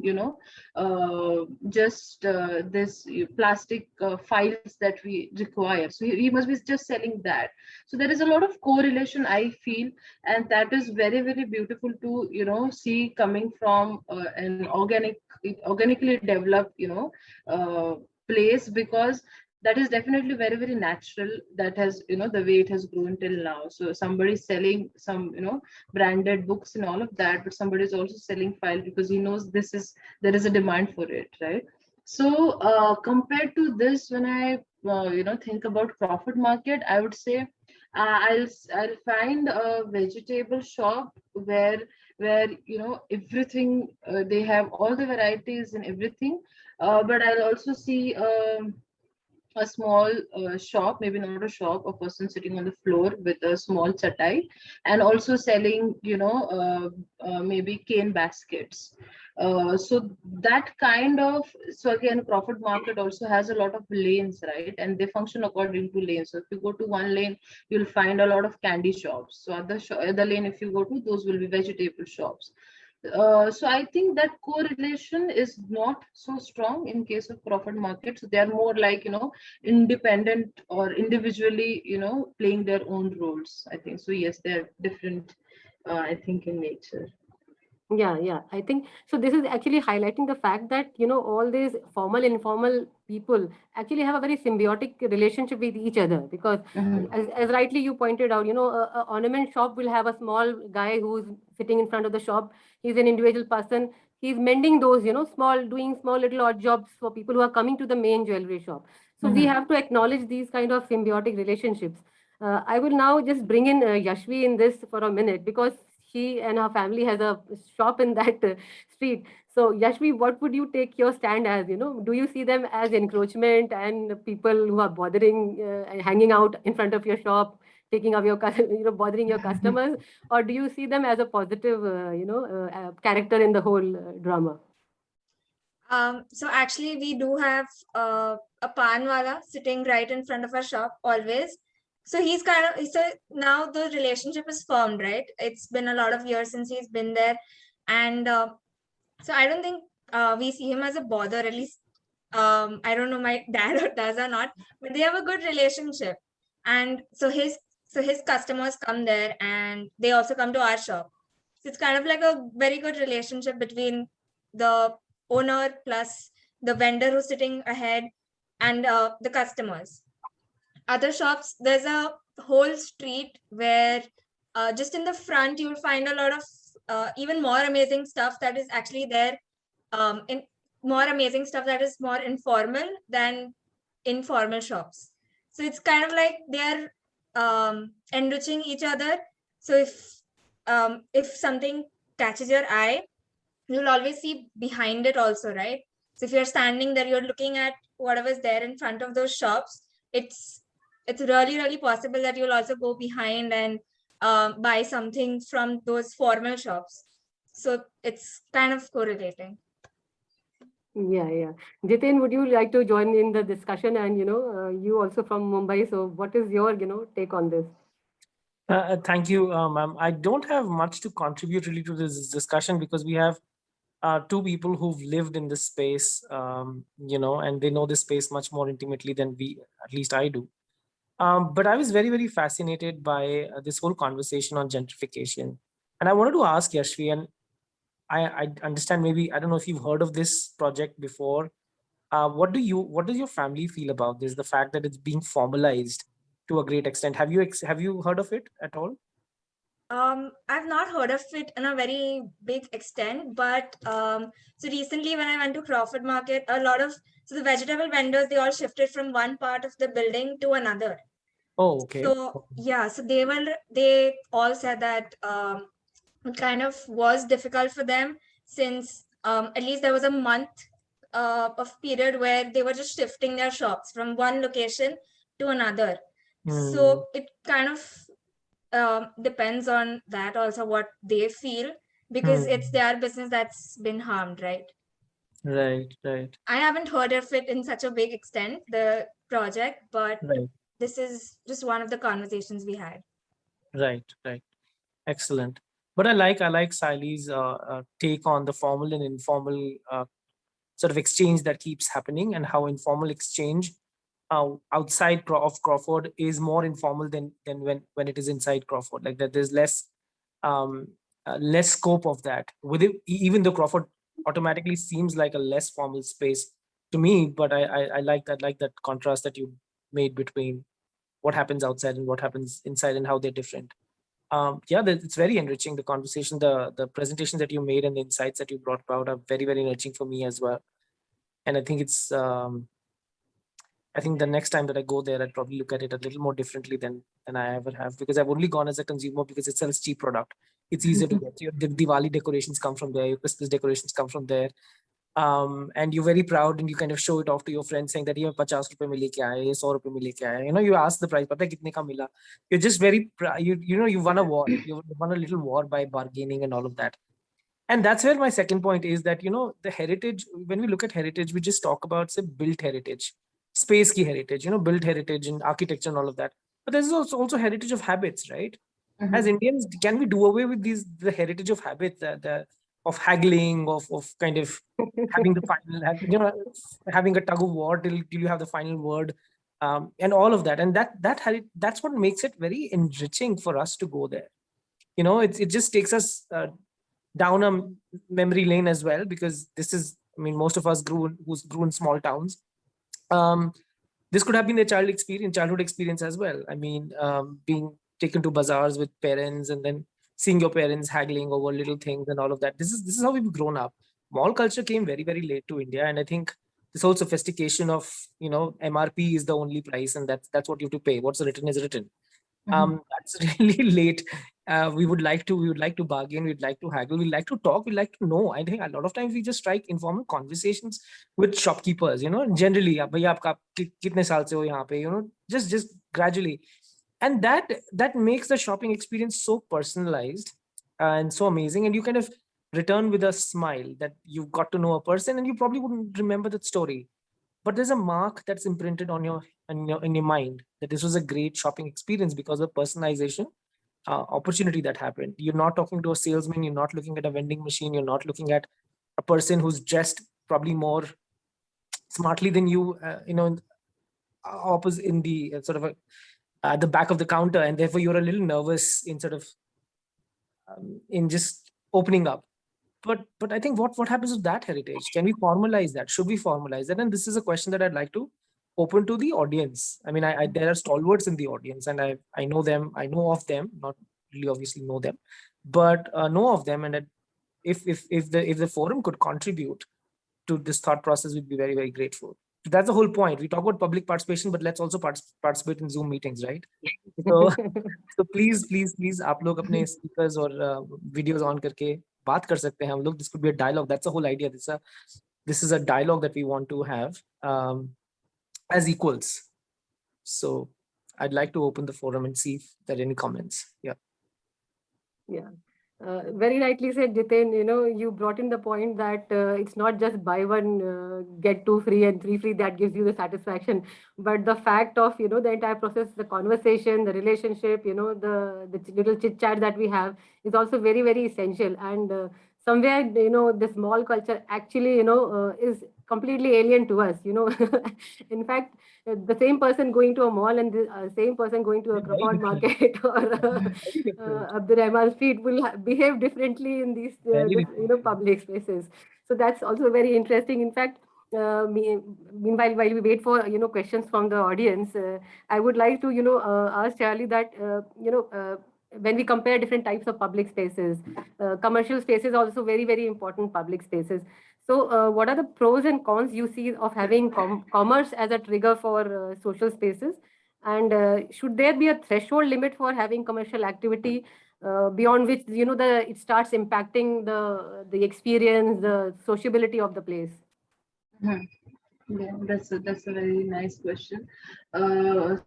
just this plastic files that we require, so he must be just selling that. So there is a lot of correlation, I feel, and that is very, very beautiful to see coming from an organically developed place, because that is definitely very, very natural. That has the way it has grown till now. So somebody selling some branded books and all of that, but somebody is also selling file because he knows there is a demand for it, right? So compared to this, when I think about Crawford Market, I would say I'll find a vegetable shop where everything, they have all the varieties and everything. But I'll also see a small shop, maybe not a shop, a person sitting on the floor with a small chatai, and also selling, maybe cane baskets. So that kind of, so again, Crawford Market also has a lot of lanes, right? And they function according to lanes. So if you go to one lane, you'll find a lot of candy shops. So other lane, if you go to, those will be vegetable shops. So I think that correlation is not so strong in case of Crawford Market. So they are more like, independent or individually, playing their own roles. I think so. Yes, they're different. I think in nature. Yeah. I think so. This is actually highlighting the fact that, all these formal, informal people actually have a very symbiotic relationship with each other, because Mhm. as rightly you pointed out, a ornament shop will have a small guy who's sitting in front of the shop. He's an individual person. He's mending those, doing small little odd jobs for people who are coming to the main jewelry shop. So we Mhm. have to acknowledge these kind of symbiotic relationships. I will now just bring in Yashvi in this for a minute, because she and her family has a shop in that street. So Yashvi, what would you take your stand as? Do you see them as encroachment and people who are bothering, and hanging out in front of your shop, taking up your, bothering your customers, or do you see them as a positive, character in the whole drama? So actually we do have a panwala sitting right in front of our shop always. So he's so now the relationship is formed, right? It's been a lot of years since he's been there. And so I don't think we see him as a bother, at least I don't know my dad does or not, but they have a good relationship. And so his customers come there and they also come to our shop. So it's kind of like a very good relationship between the owner plus the vendor who's sitting ahead and the customers. Other shops, there's a whole street where just in the front you'll find a lot of even more amazing stuff that is actually there, in more amazing stuff that is more informal than informal shops. So it's kind of like they're enriching each other. So if something catches your eye, you'll always see behind it also, right? So if you're standing there, you're looking at whatever's there in front of those shops. It's really possible that you'll also go behind and buy something from those formal shops. So it's kind of correlating. Yeah. Jitin, would you like to join in the discussion? And, you also from Mumbai. So what is your, take on this? Thank you, ma'am. I don't have much to contribute really to this discussion because we have two people who've lived in this space, and they know this space much more intimately than at least I do. But I was very, very fascinated by this whole conversation on gentrification. And I wanted to ask Yashvi, and I understand, maybe, I don't know if you've heard of this project before. What does your family feel about this? The fact that it's being formalized to a great extent. Have you heard of it at all? I've not heard of it in a very big extent, but so recently when I went to Crawford Market, so the vegetable vendors, they all shifted from one part of the building to another. Oh, okay. So yeah, so they all said that it kind of was difficult for them, since at least there was a month of period where they were just shifting their shops from one location to another. So it kind of depends on that also, what they feel, because it's their business that's been harmed, right? Right. I haven't heard of it in such a big extent, the project, but Right. this is just one of the conversations we had. Right. Excellent. But I like Sili's take on the formal and informal sort of exchange that keeps happening, and how informal exchange outside of Crawford is more informal than when it is inside Crawford. Like that, there's less scope of that. Even though Crawford automatically seems like a less formal space to me, but I like that contrast that you made between what happens outside and what happens inside, and how they're different. It's very enriching. The conversation, the presentation that you made, and the insights that you brought about are very, very enriching for me as well. And I think I think the next time that I go there, I'd probably look at it a little more differently than than I ever have, because I've only gone as a consumer because it sells cheap product. It's easier to get. Your Diwali decorations come from there. Your Christmas decorations come from there. And you're very proud and you kind of show it off to your friends saying that ये 50 रुपए में लेके आए, ये 100 रुपए में लेके आए. You ask the price, पता है कितने का मिला. You're just very you won a war. You won a little war by bargaining and all of that. And that's where my second point is that, the heritage, when we look at heritage, we just talk about, say, built heritage, space ki heritage, built heritage and architecture and all of that. But there's also heritage of habits, right? As Indians, can we do away with the heritage of habits, of haggling, of kind of having the final, having a tug of war till you have the final word, and all of that. And that's what makes it very enriching for us to go there. It just takes us down a memory lane as well, because most of us grew in small towns. This could have been their childhood experience as well. Being taken to bazaars with parents and then seeing your parents haggling over little things and all of that. This is how we've grown up. Mall culture came very, very late to India, and I think this whole sophistication of MRP is the only price, and that's what you have to pay. What's written is written. That's really late. We would like to bargain, we'd like to haggle, we'd like to talk, we'd like to know. I think a lot of times we just strike informal conversations with shopkeepers, generally, bhaiya aapka kitne saal se ho yahan pe, just gradually. And that makes the shopping experience so personalized and so amazing. And you kind of return with a smile that you've got to know a person, and you probably wouldn't remember that story, but there's a mark that's imprinted on in your mind that this was a great shopping experience because of personalization opportunity that happened. You're not talking to a salesman, you're not looking at a vending machine, you're not looking at a person who's dressed probably more smartly than you, opposite in the sort of at the back of the counter, and therefore you're a little nervous in sort of in just opening up. But I think what happens with that heritage? Can we formalize that? Should we formalize that? And this is a question that I'd like to open to the audience. There are stalwarts in the audience, and I know them. I know of them, not really obviously know them, but know of them. And if the forum could contribute to this thought process, we'd be very, very grateful. That's the whole point. We talk about public participation, but let's also participate in Zoom meetings, right? So please, आप लोग अपने speakers और videos on करके बात कर सकते हैं हम लोग. This could be a dialogue. That's the whole idea. This is a dialogue that we want to have as equals. So I'd like to open the forum and see if there are any comments. Yeah. Very rightly said, Jiten. You brought in the point that it's not just buy one, get two free and three free that gives you the satisfaction, but the fact of, the entire process, the conversation, the relationship, the little chit chat that we have is also very, very essential. And somewhere, this mall culture actually, is completely alien to us. In fact, the same person going to a mall and the same person going to a Crawford Market or Abdurrahman Street will behave differently in these public spaces. So that's also very interesting. In fact, meanwhile, while we wait for questions from the audience, I would like to ask Charlie that when we compare different types of public spaces, commercial spaces are also very, very important public spaces. So what are the pros and cons you see of having commerce as a trigger for social spaces? And should there be a threshold limit for having commercial activity beyond which it starts impacting the experience, the sociability of the place? Yeah, that's a very nice question.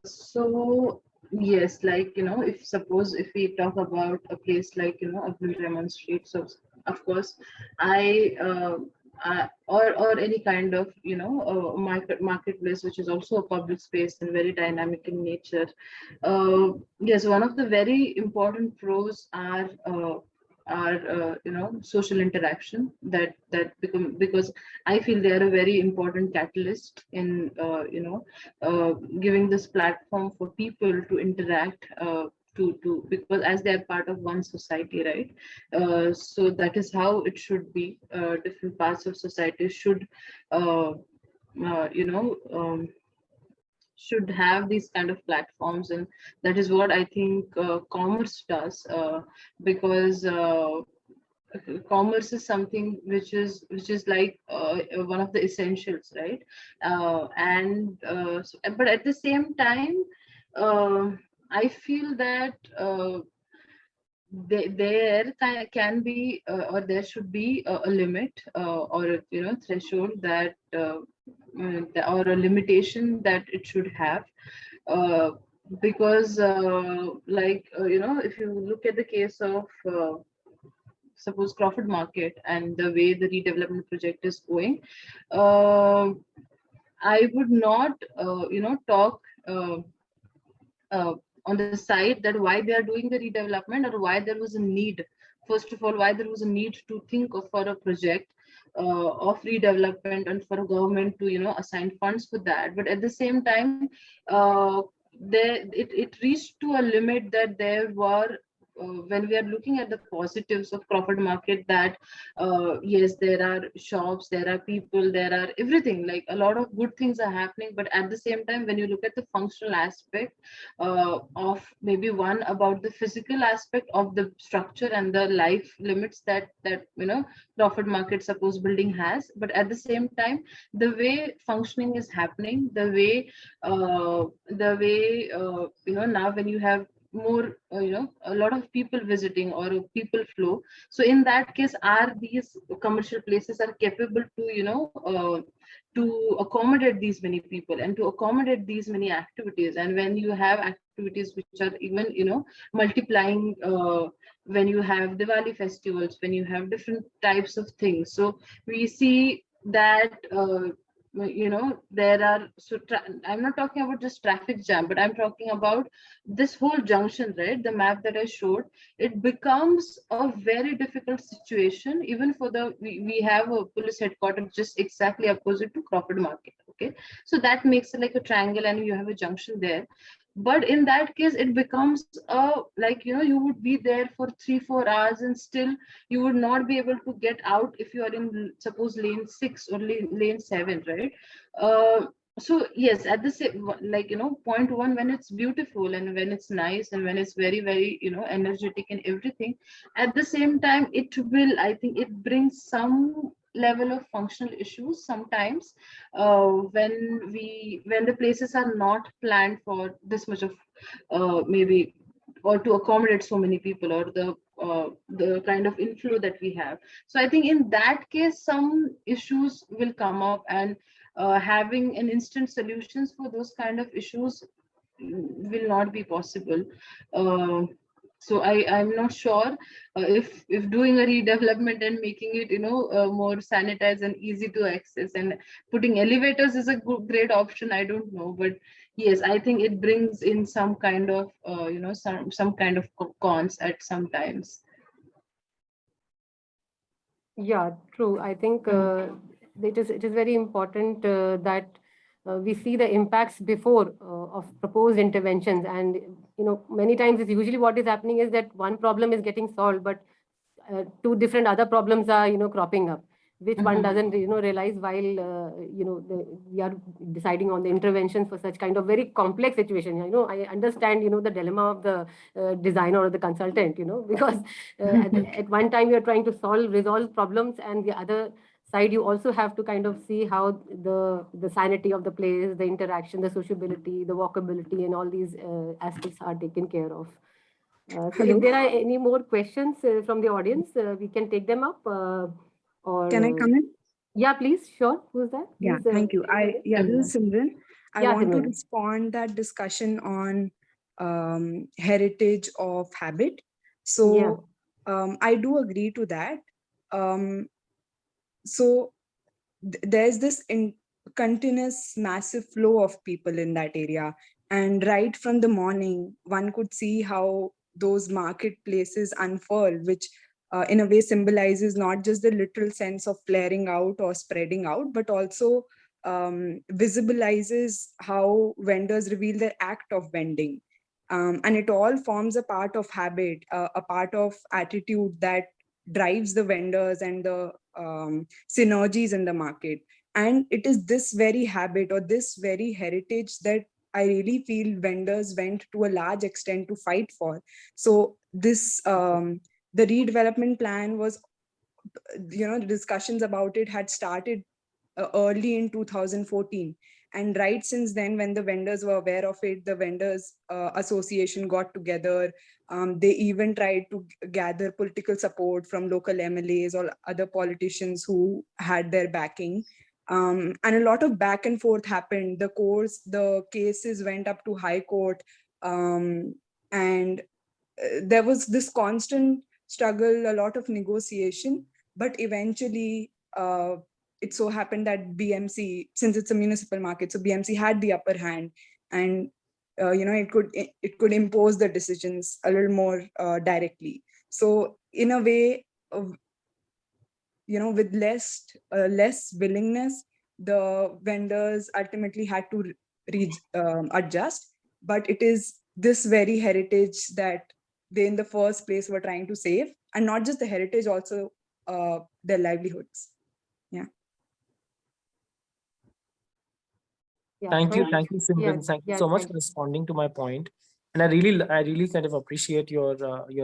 So yes, like if we talk about a place like Abdul Rahman Street, so of course or any kind of marketplace which is also a public space and very dynamic in nature. Yes, one of the very important pros are social interaction that become, because I feel they are a very important catalyst in giving this platform for people to interact because as they are part of one society, right? So that is how it should be. Different parts of society should should have these kind of platforms, and that is what I think commerce does, because commerce is something which is like one of the essentials, right? But at the same time, I feel that there can be or there should be a limit or threshold that or a limitation that it should have, uh, because if you look at the case of suppose Crawford Market and the way the redevelopment project is going, uh, I would not talk uh, on the side that why they are doing the redevelopment or why there was a need. First of all, why there was a need to think of for a project of redevelopment and for a government to assign funds for that. But at the same time, it reached to a limit that there were. When we are looking at the positives of Crawford Market, that yes, there are shops, there are people, there are everything, like a lot of good things are happening. But at the same time, when you look at the functional aspect of maybe one about the physical aspect of the structure and the life limits that Crawford Market suppose building has, but at the same time, the way functioning is happening, the way now when you have more a lot of people visiting or a people flow, so in that case, are these commercial places are capable to to accommodate these many people and to accommodate these many activities. And when you have activities which are even multiplying, when you have Diwali festivals, when you have different types of things, so we see that there are I'm not talking about just traffic jam, but I'm talking about this whole junction, right? The map that I showed, it becomes a very difficult situation even for we have a police headquarters just exactly opposite to Crawford Market. Okay, so that makes it like a triangle and you have a junction there. But in that case, it becomes you would be there for 3-4 hours and still you would not be able to get out if you are in suppose lane 6 or lane 7, right? uh, so yes, at the same, point one, when it's beautiful and when it's nice and when it's very very energetic and everything, at the same time it will, I think it brings some level of functional issues sometimes, when the places are not planned for this much of maybe, or to accommodate so many people, or the kind of inflow that we have. So I think in that case some issues will come up, and having an instant solutions for those kind of issues will not be possible. uh, so I'm not sure if doing a redevelopment and making it more sanitized and easy to access and putting elevators is a great option, I don't know. But yes, I think it brings in some kind of some kind of cons at some times. Yeah, true. I think it is very important that we see the impacts before of proposed interventions. And many times it's usually what is happening is that one problem is getting solved, but two different other problems are cropping up, which one Mhm. doesn't realize while we are deciding on the interventions for such kind of very complex situation. I understand the dilemma of the designer or the consultant, because at one time you're trying to resolve problems, and the other side you also have to kind of see how the sanity of the place, the interaction, the sociability, the walkability, and all these aspects are taken care of. So Hello, if there are any more questions from the audience, we can take them up. Or can I come in? Yeah, please, sure. Who's that? Yeah, Please. thank you. This is Simran. I Yeah, want to Simran. respond that discussion on heritage of habit. So I do agree to that. Um, so there's this continuous massive flow of people in that area, and right from the morning one could see how those marketplaces unfurl, which in a way symbolizes not just the literal sense of flaring out or spreading out, but also visibilizes how vendors reveal their act of vending. And it all forms a part of habit, a part of attitude that drives the vendors and the synergies in the market. And it is this very habit or this very heritage that I really feel vendors went to a large extent to fight for. So this the redevelopment plan was, the discussions about it had started early in 2014, And right since then, when the vendors were aware of it, the vendors association got together. They even tried to gather political support from local MLAs or other politicians who had their backing. And a lot of back and forth happened. The cases went up to High Court, and there was this constant struggle, a lot of negotiation, but eventually it so happened that BMC, since it's a municipal market, so BMC had the upper hand, and it could impose the decisions a little more directly. So in a way, with less willingness, the vendors ultimately had to adjust. But it is this very heritage that they in the first place were trying to save, and not just the heritage, also their livelihoods. Yeah, Thank you, Simran. Yeah, Thank you yeah, so much thank for you. responding to my point. And I really kind of appreciate your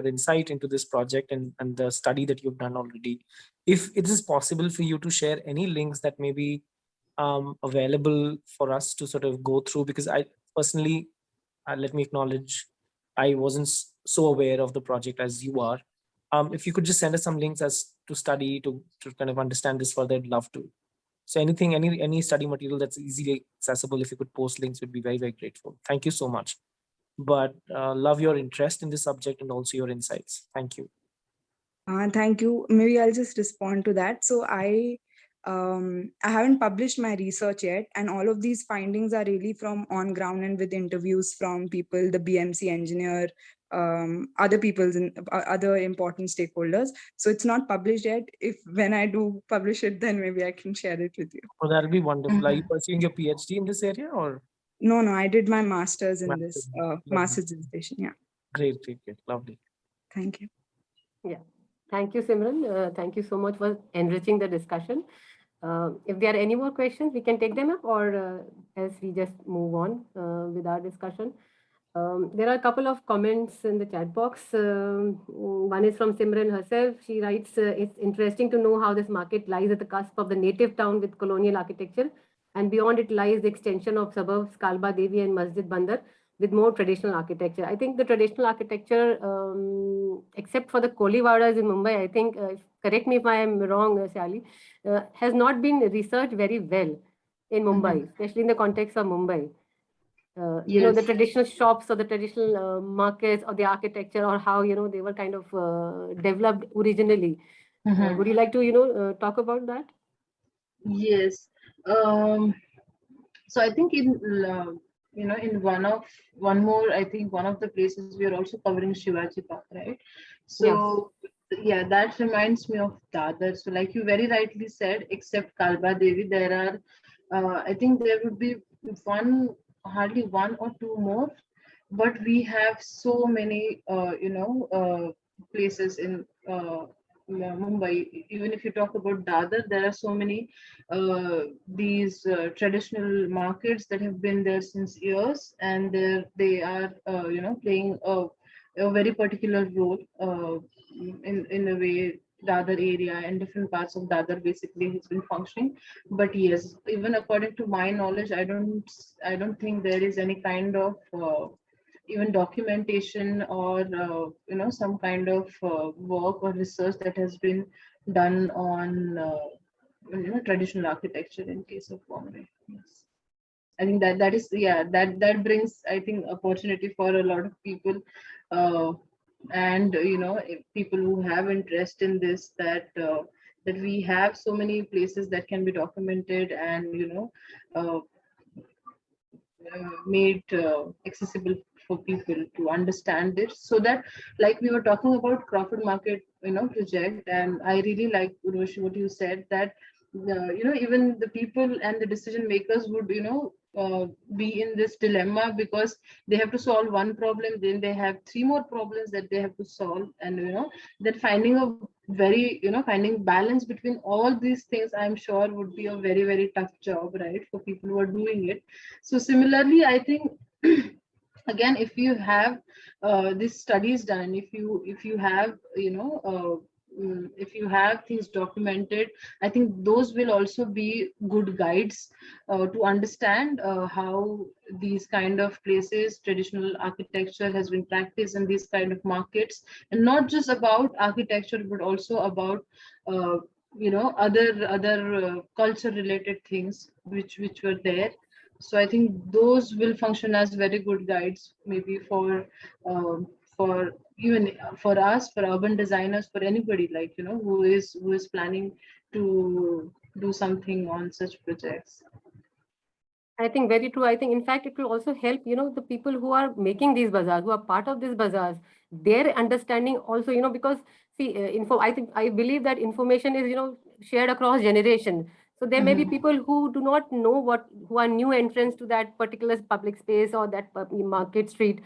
insight into this project and the study that you've done already. If it is possible for you to share any links that may be available for us to sort of go through, because I personally, let me acknowledge, I wasn't so aware of the project as you are. If you could just send us some links as to study to kind of understand this further, I'd love to. So anything, any study material that's easily accessible, if you could post links, would be very, very grateful. Thank you so much. But love your interest in this subject and also your insights. Thank you. Thank you. Maybe I'll just respond to that. So I haven't published my research yet, and all of these findings are really from on ground and with interviews from people, the BMC engineer, other people's and other important stakeholders. So it's not published yet. If when I do publish it, then maybe I can share it with you. Oh, that'll be wonderful. Are you pursuing your PhD in this area or? No, I did my master's in this Lovely. master's dissertation. Yeah. Great. Lovely. Thank you. Yeah. Thank you, Simran. Thank you so much for enriching the discussion. If there are any more questions, we can take them up, or else we just move on with our discussion. There are a couple of comments in the chat box. One is from Simran herself. She writes, it's interesting to know how this market lies at the cusp of the native town with colonial architecture, and beyond it lies the extension of suburbs, Kalba Devi and Masjid Bandar, with more traditional architecture. I think the traditional architecture, except for the Koliwadas in Mumbai, I think, correct me if I am wrong, Shali, has not been researched very well in Mumbai, especially in the context of Mumbai. The traditional shops or the traditional markets or the architecture, or how, they were kind of developed originally. Would you like to, talk about that? Yes. So I think in one more, I think one of the places we are also covering Shivaji Park, right? So yeah, that reminds me of Dadar. So like you very rightly said, except Kalba Devi, there are, I think there would be hardly one or two more, but we have so many, places in Mumbai. Even if you talk about Dadar, there are so many these traditional markets that have been there since years, and they are playing a very particular role in a way. Dadar area and different parts of Dadar basically has been functioning. But yes, even according to my knowledge, I don't think there is any kind of even documentation or some kind of work or research that has been done on traditional architecture in case of Bombay. Yes. I think that brings, I think, opportunity for a lot of people, and people who have interest in this, that we have so many places that can be documented and made accessible for people to understand it, so that, like we were talking about Crawford Market project, and I really like, Urvashi, what you said, that even the people and the decision makers would be in this dilemma, because they have to solve one problem, then they have three more problems that they have to solve, and that finding balance between all these things, I'm sure would be a very, very tough job, right, for people who are doing it. So similarly, I think again, if you have these studies done, if you have if you have things documented, I think those will also be good guides to understand how these kind of places, traditional architecture has been practiced in these kind of markets, and not just about architecture, but also about other culture related things which were there. So I think those will function as very good guides, maybe um, for even for us, for urban designers, for anybody, like who is planning to do something on such projects. I think very true. I think, in fact, it will also help, the people who are making these bazaars, who are part of these bazaars, their understanding also, because see, I believe that information is, shared across generation. So there may be people who do not know who are new entrants to that particular public space or that market street.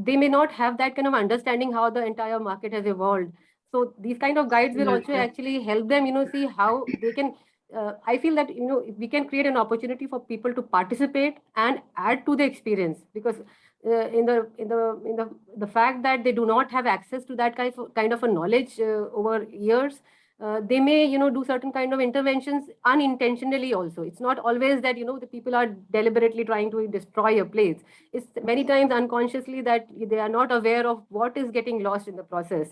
They may not have that kind of understanding how the entire market has evolved. So these kind of guides will also Absolutely. actually help them, see how they can I feel that we can create an opportunity for people to participate and add to the experience, because in the fact that they do not have access to that kind of a knowledge over years, they may do certain kind of interventions unintentionally also. It's not always that the people are deliberately trying to destroy a place. It's many times unconsciously that they are not aware of what is getting lost in the process.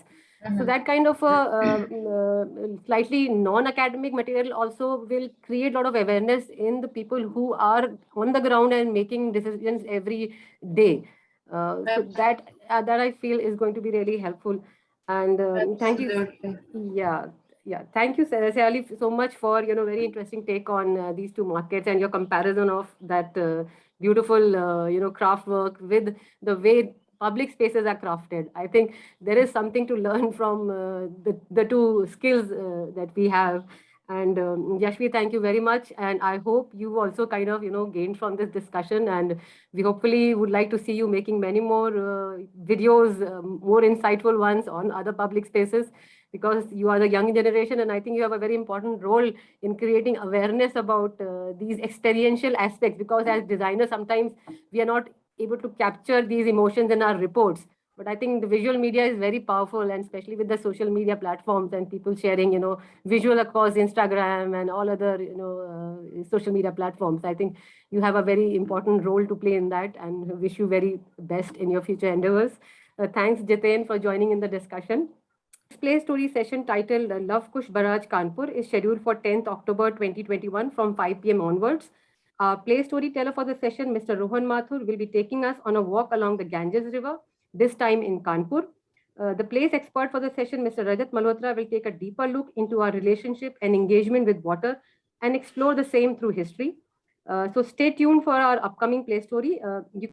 So that kind of slightly non-academic material also will create a lot of awareness in the people who are on the ground and making decisions every day. So that I feel is going to be really helpful. And thank you. Absolutely. Yeah, yeah. Thank you, Sally, so much for very interesting take on these two markets and your comparison of that beautiful craft work with the way public spaces are crafted. I think there is something to learn from the two skills that we have. And Yashvi, thank you very much. And I hope you also kind of gained from this discussion. And we hopefully would like to see you making many more videos, more insightful ones on other public spaces, because you are the young generation, and I think you have a very important role in creating awareness about these experiential aspects, because as designers sometimes we are not able to capture these emotions in our reports. But I think the visual media is very powerful, and especially with the social media platforms and people sharing, visual across Instagram and all other, social media platforms. I think you have a very important role to play in that, and wish you very best in your future endeavors. Thanks, Jiten, for joining in the discussion. Play story session titled Love Kush Baraj Kanpur is scheduled for 10th October 2021 from 5 p.m. onwards. Play storyteller for the session, Mr. Rohan Mathur, will be taking us on a walk along the Ganges River, this time in Kanpur. The place expert for the session, Mr. Rajat Malhotra, will take a deeper look into our relationship and engagement with water and explore the same through history. So stay tuned for our upcoming play story. You